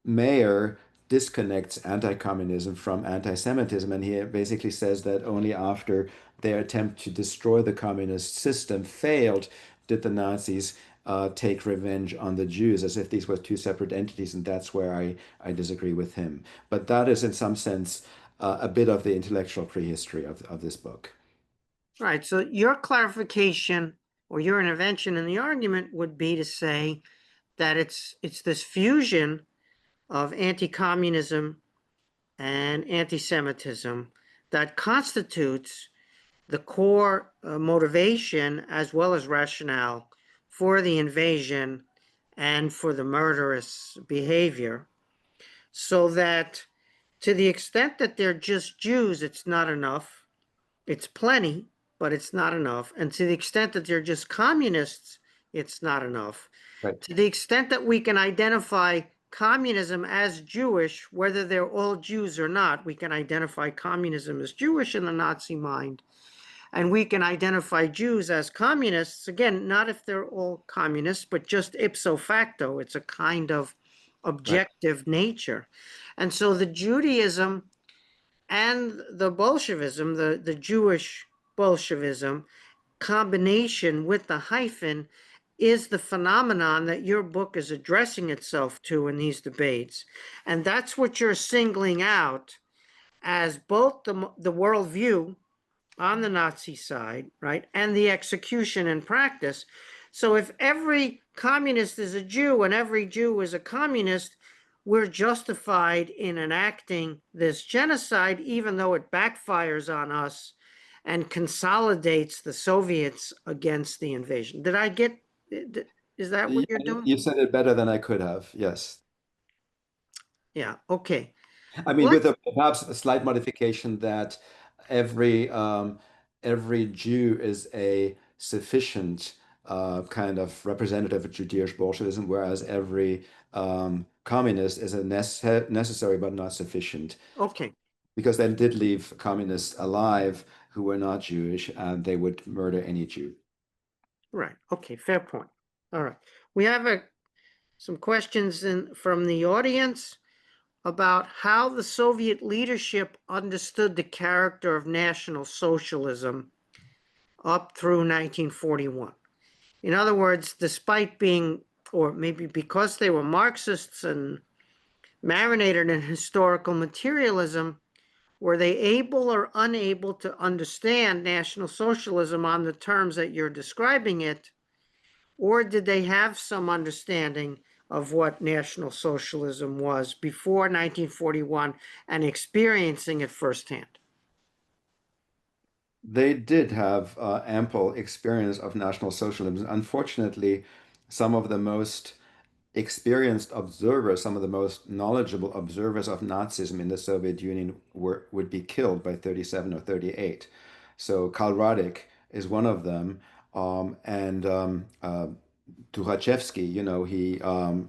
Mayer disconnects anti-communism from anti-Semitism, and he basically says that only after their attempt to destroy the communist system failed did the Nazis take revenge on the Jews, as if these were two separate entities, and that's where I disagree with him. But that is, in some sense, a bit of the intellectual prehistory of this book. Right. So your clarification or your intervention in the argument would be to say that it's this fusion of anti-communism and anti-Semitism that constitutes the core motivation as well as rationale for the invasion and for the murderous behavior, so that to the extent that they're just Jews, it's not enough. It's plenty, but it's not enough. And to the extent that they're just communists, it's not enough. Right. To the extent that we can identify communism as Jewish, whether they're all Jews or not, we can identify communism as Jewish in the Nazi mind. And we can identify Jews as communists, again, not if they're all communists, but just ipso facto. It's a kind of Right. objective nature. And so the Judaism and the Bolshevism, the Jewish Bolshevism combination with the hyphen, is the phenomenon that your book is addressing itself to in these debates. And that's what you're singling out as both the worldview on the Nazi side, right, and the execution in practice. So if every communist is a Jew and every Jew is a communist, we're justified in enacting this genocide, even though it backfires on us and consolidates the Soviets against the invasion. Did I get, is that what Yeah, you're doing? you said it better than I could have. Yes. Yeah, okay. I mean, with Let's, perhaps a slight modification that every every Jew is a sufficient kind of representative of Judeo Bolshevism, whereas every communist is a necessary but not sufficient. okay, Because they did leave communists alive who were not Jewish, and they would murder any Jew. right, okay, fair point. All right. We have some questions from the audience about how the Soviet leadership understood the character of National Socialism up through 1941. In other words, despite being, or maybe because they were Marxists and marinated in historical materialism, were they able or unable to understand National Socialism on the terms that you're describing it? Or did they have some understanding of what National Socialism was before 1941 and experiencing it firsthand? They did have ample experience of National Socialism. Unfortunately, some of the most experienced observers, some of the most knowledgeable observers of Nazism in the Soviet Union would be killed by 37 or 38. So Karl Radek is one of them, and Tukhachevsky,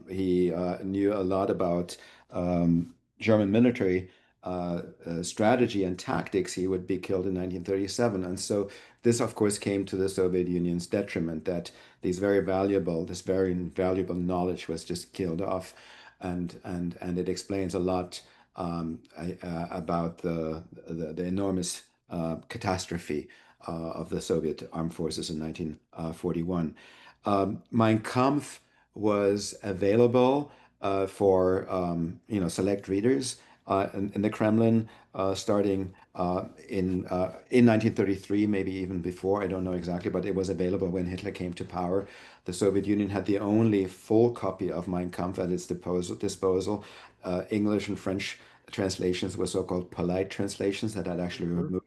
he knew a lot about German military strategy and tactics. He would be killed in 1937, and so this, of course, came to the Soviet Union's detriment. That this very valuable knowledge was just killed off, and it explains a lot about the enormous catastrophe of the Soviet armed forces in 1941. Mein Kampf was available for select readers in the Kremlin starting in 1933, maybe even before. I don't know exactly, but it was available when Hitler came to power. The Soviet Union had the only full copy of Mein Kampf at its disposal. English and French translations were so-called polite translations that had actually Mhm. removed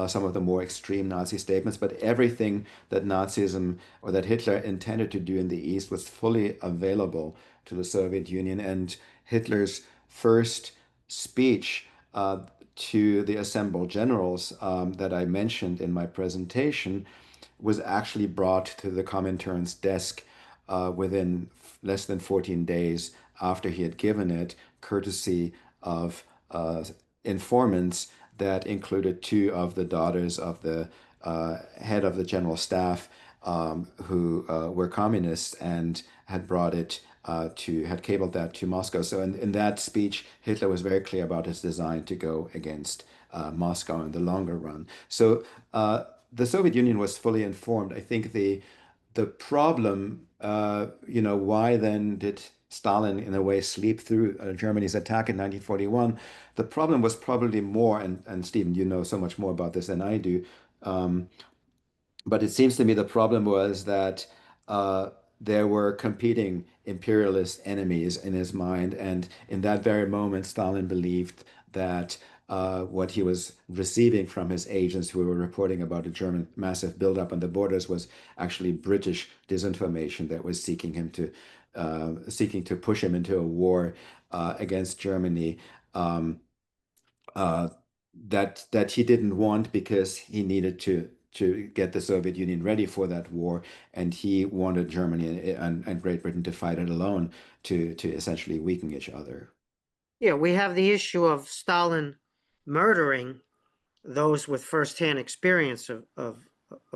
some of the more extreme Nazi statements, but everything that Nazism or that Hitler intended to do in the East was fully available to the Soviet Union. And Hitler's first speech to the assembled generals that I mentioned in my presentation was actually brought to the Comintern's desk within less than 14 days after he had given it, courtesy of informants that included two of the daughters of the head of the general staff who were communists and had brought it had cabled that to Moscow. So in that speech, Hitler was very clear about his design to go against Moscow in the longer run. So the Soviet Union was fully informed. I think the problem, why then did Stalin, in a way, sleep through Germany's attack in 1941? The problem was probably more, and Stephen, you know so much more about this than I do. Um, but it seems to me the problem was that uh, there were competing imperialist enemies in his mind. And in that very moment, Stalin believed that what he was receiving from his agents who were reporting about a German massive buildup on the borders was actually British disinformation that was seeking to push him into a war against Germany. Um, uh, that he didn't want because he needed to get the Soviet Union ready for that war, and he wanted Germany and Great Britain to fight it alone to essentially weaken each other. Yeah, we have the issue of Stalin murdering those with firsthand experience of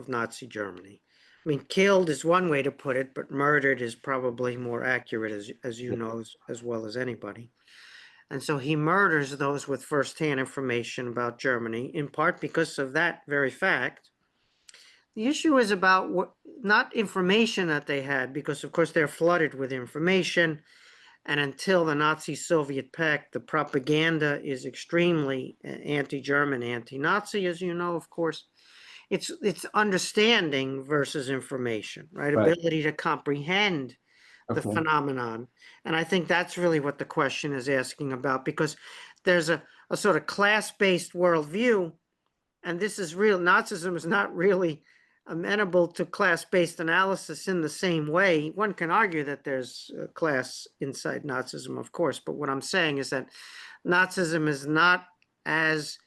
Nazi Germany. I mean, killed is one way to put it, but murdered is probably more accurate, as you know as well as anybody. And so he murders those with firsthand information about Germany, in part because of that very fact. The issue is about what, not information that they had, because of course they're flooded with information. And until the Nazi Soviet pact, the propaganda is extremely anti German, anti Nazi, as you know, of course. It's understanding versus information, right? Right. Ability to comprehend the Okay. phenomenon. And I think that's really what the question is asking about, because there's a sort of class based worldview, and this is real, Nazism is not really amenable to class-based analysis in the same way. One can argue that there's a class inside Nazism, of course, but what I'm saying is that Nazism is not as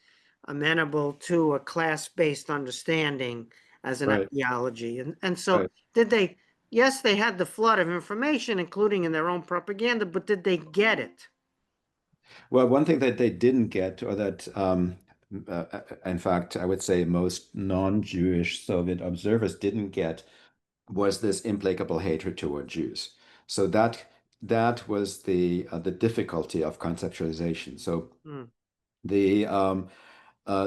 amenable to a class-based understanding as an Right, ideology. And so right. did they, yes, they had the flood of information, including in their own propaganda, but did they get it? Well, one thing that they didn't get, or that, in fact, I would say most non-Jewish Soviet observers didn't get, was this implacable hatred toward Jews. So that was the difficulty of conceptualization. So Hmm. the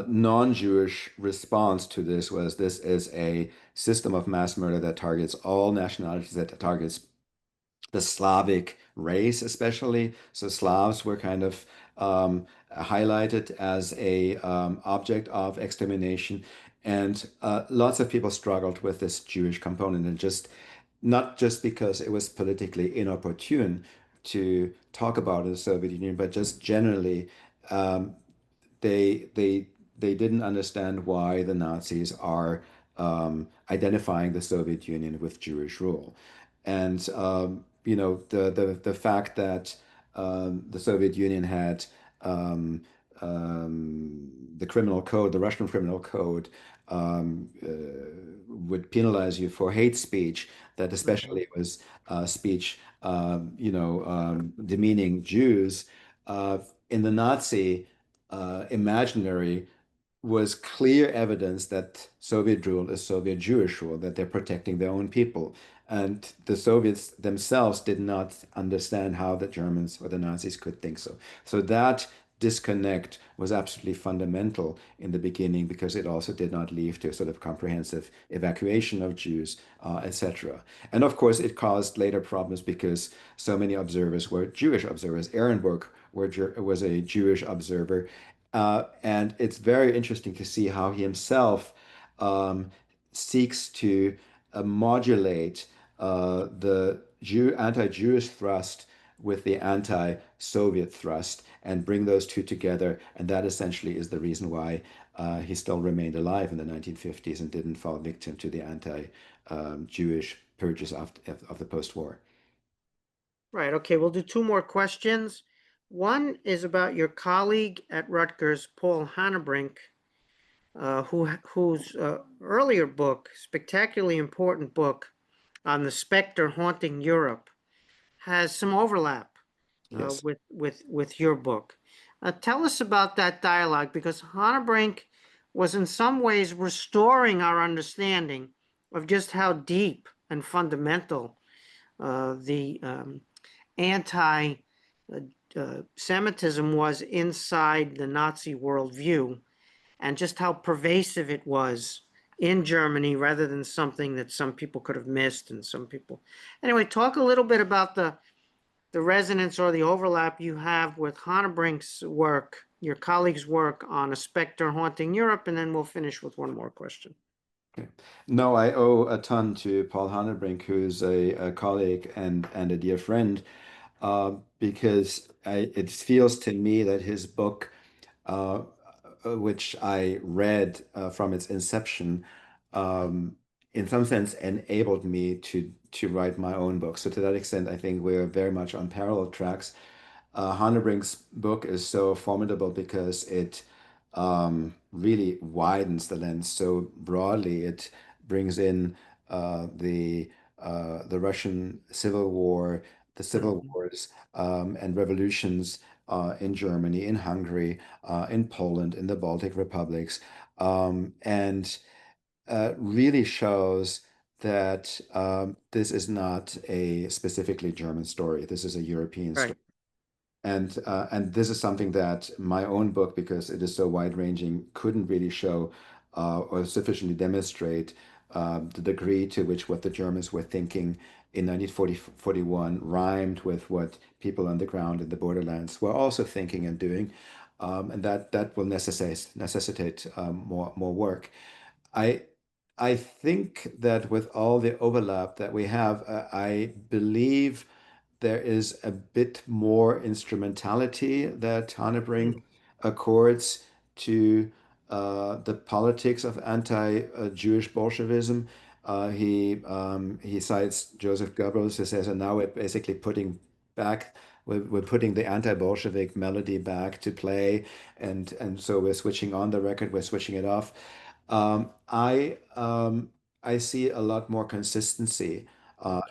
non-Jewish response to this is a system of mass murder that targets all nationalities, that targets the Slavic race, especially. So Slavs were kind of highlighted as a object of extermination, and lots of people struggled with this Jewish component, and just not just because it was politically inopportune to talk about the Soviet Union, but just generally. Um, they they didn't understand why the Nazis are identifying the Soviet Union with Jewish rule, and the fact that the Soviet Union had the criminal code, the Russian criminal code, would penalize you for hate speech, that Mhm. especially was speech, demeaning Jews. In the Nazi imaginary was clear evidence that Soviet rule is Soviet Jewish rule, that they're protecting their own people. And the Soviets themselves did not understand how the Germans or the Nazis could think so. So that disconnect was absolutely fundamental in the beginning, because it also did not lead to a sort of comprehensive evacuation of Jews, etc. And of course, it caused later problems because so many observers were Jewish observers. Ehrenburg was a Jewish observer, and it's very interesting to see how he himself um, seeks to modulate the anti-Jewish thrust with the anti-Soviet thrust and bring those two together. And that essentially is the reason why he still remained alive in the 1950s and didn't fall victim to the anti-Jewish purges of the post-war. Right. Okay. We'll do two more questions. One is about your colleague at Rutgers, Paul Hannebrink, whose earlier book, spectacularly important book on the specter haunting Europe, has some overlap Yes. with your book. Tell us about that dialogue, because Hannebrink was in some ways restoring our understanding of just how deep and fundamental the anti Semitism was inside the Nazi worldview, and just how pervasive it was in Germany, rather than something that some people could have missed and some people. Anyway, talk a little bit about the resonance or the overlap you have with Hannebrink's work, your colleague's work on a specter haunting Europe, and then we'll finish with one more question. Okay. No, I owe a ton to Paul Hannebrink, who's a colleague and a dear friend, because it feels to me that his book, uh, which I read from its inception, um, in some sense enabled me to write my own book. So to that extent, I think we're very much on parallel tracks. Hannebrink's book is so formidable because it really widens the lens so broadly. It brings in the Russian Civil War, the civil Mhm. wars and revolutions in Germany, in Hungary, in Poland, in the Baltic republics, and really shows that this is not a specifically German story. This is a European Right. story. And this is something that my own book, because it is so wide-ranging, couldn't really show or sufficiently demonstrate the degree to which what the Germans were thinking in 1941 rhymed with what people on the ground in the borderlands were also thinking and doing, and that will necessitate more work. I I think that with all the overlap that we have, I believe there is a bit more instrumentality that Hannebrink Mhm. accords to the politics of anti-Jewish Bolshevism. He cites Joseph Goebbels, who says, and now we're basically back, we're putting the anti-Bolshevik melody back to play, and so we're switching on the record, we're switching it off. Um, I um, I see a lot more consistency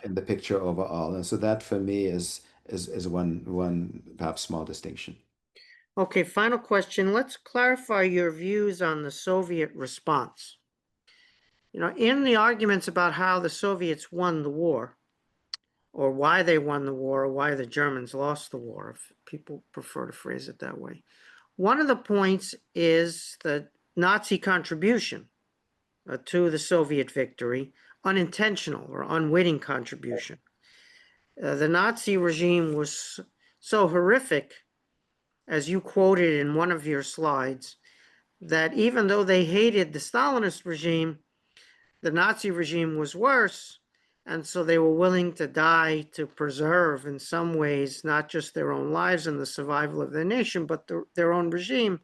in the picture overall, and so that for me is one perhaps small distinction. Okay, final question. Let's clarify your views on the Soviet response. In the arguments about how the Soviets won the war, or why they won the war, or why the Germans lost the war, if people prefer to phrase it that way, one of the points is the Nazi contribution to the Soviet victory, unintentional or unwitting contribution. The Nazi regime was so horrific, as you quoted in one of your slides, that even though they hated the Stalinist regime, the Nazi regime was worse. And so they were willing to die to preserve, in some ways, not just their own lives and the survival of their nation, but their own regime,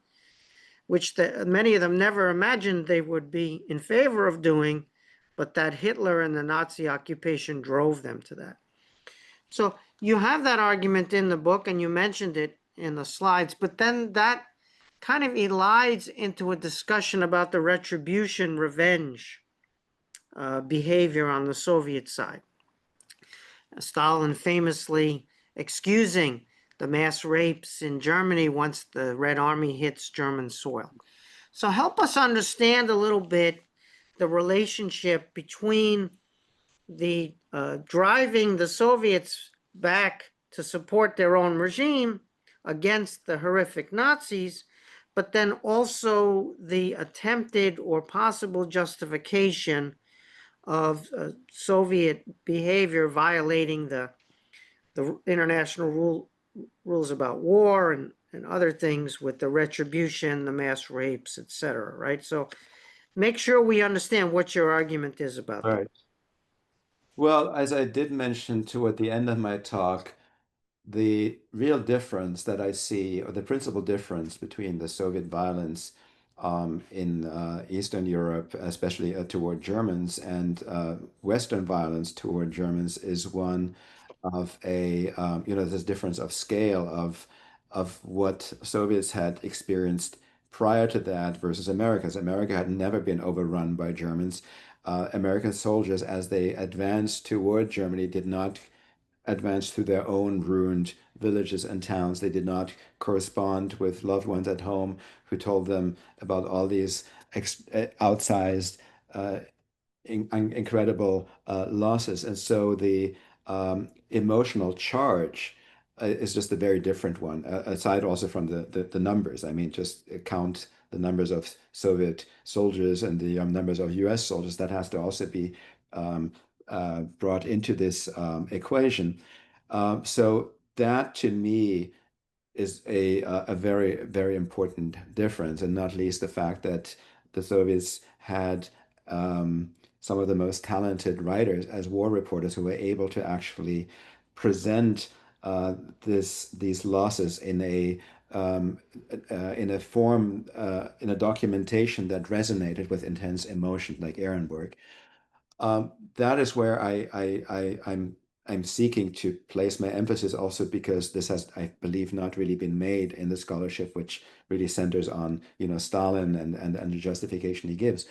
which many of them never imagined they would be in favor of doing, but that Hitler and the Nazi occupation drove them to that. So you have that argument in the book, and you mentioned it in the slides, but then that kind of elides into a discussion about the retribution, revenge behavior on the Soviet side. Stalin famously excusing the mass rapes in Germany once the Red Army hits German soil. So help us understand a little bit the relationship between the driving the Soviets back to support their own regime against the horrific Nazis, but then also the attempted or possible justification of Soviet behavior violating the international rules about war and other things with the retribution, the mass rapes, etc. Right? So make sure we understand what your argument is about that. Right. Well, as I did mention toward the end of my talk, the real difference that I see, or the principal difference between the Soviet violence in Eastern Europe, especially toward Germans, and Western violence toward Germans, is one of this difference of scale of what Soviets had experienced prior to that versus Americans. America had never been overrun by Germans. American soldiers, as they advanced toward Germany, did not advanced through their own ruined villages and towns. They did not correspond with loved ones at home who told them about all these outsized, uh, incredible losses. And so the emotional charge is just a very different one, aside also from the numbers. I mean, just count the numbers of Soviet soldiers and the numbers of US soldiers. That has to also be um, brought into this equation. So that to me is a very, very important difference, and not least the fact that the Soviets had some of the most talented writers as war reporters who were able to actually present these losses in a form in a documentation that resonated with intense emotion, like Ehrenburg. That is where I'm seeking to place my emphasis also because this has, I believe, not really been made in the scholarship, which really centers on, Stalin and the justification he gives.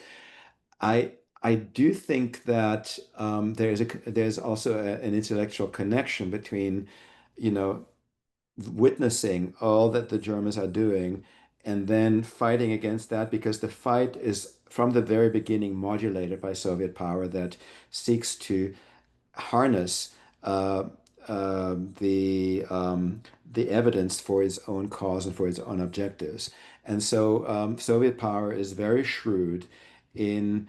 I I do think that there's also an intellectual connection between, you know, witnessing all that the Germans are doing and then fighting against that because the fight is from the very beginning modulated by Soviet power that seeks to harness uh, uh, the um, the evidence for its own cause and for its own objectives. And so Soviet power is very shrewd in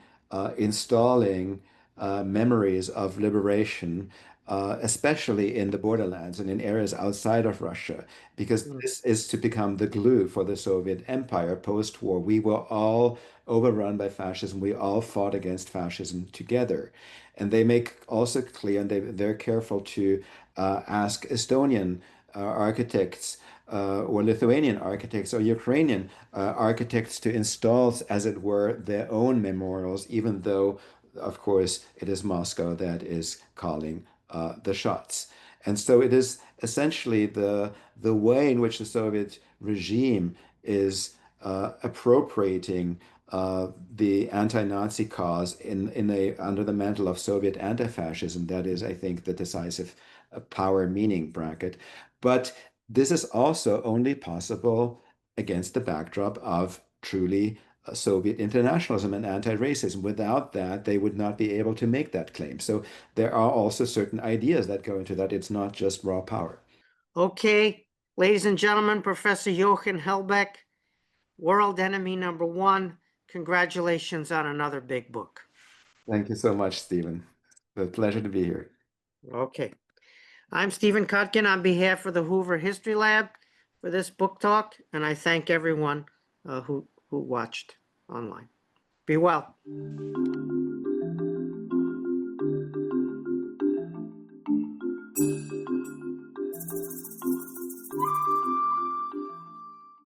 installing memories of liberation, especially in the borderlands and in areas outside of Russia, because Mm. this is to become the glue for the Soviet Empire post-war. We were all overrun by fascism. We all fought against fascism together. And they make also clear, and they're careful to ask Estonian architects or Lithuanian architects or Ukrainian architects to install, as it were, their own memorials, even though, of course, it is Moscow that is calling the shots. And so it is essentially the way in which the Soviet regime is appropriating the anti-Nazi cause under the mantle of Soviet anti-fascism. That is, I think, the decisive power meaning bracket. But this is also only possible against the backdrop of truly Soviet internationalism and anti-racism. Without that, they would not be able to make that claim. So there are also certain ideas that go into that. It's not just raw power. Okay, ladies and gentlemen, Professor Jochen Hellbeck, World Enemy Number One. Congratulations on another big book. Thank you so much, Stephen. It's a pleasure to be here. Okay. I'm Stephen Kotkin on behalf of the Hoover History Lab for this book talk, and I thank everyone who watched online. Be well.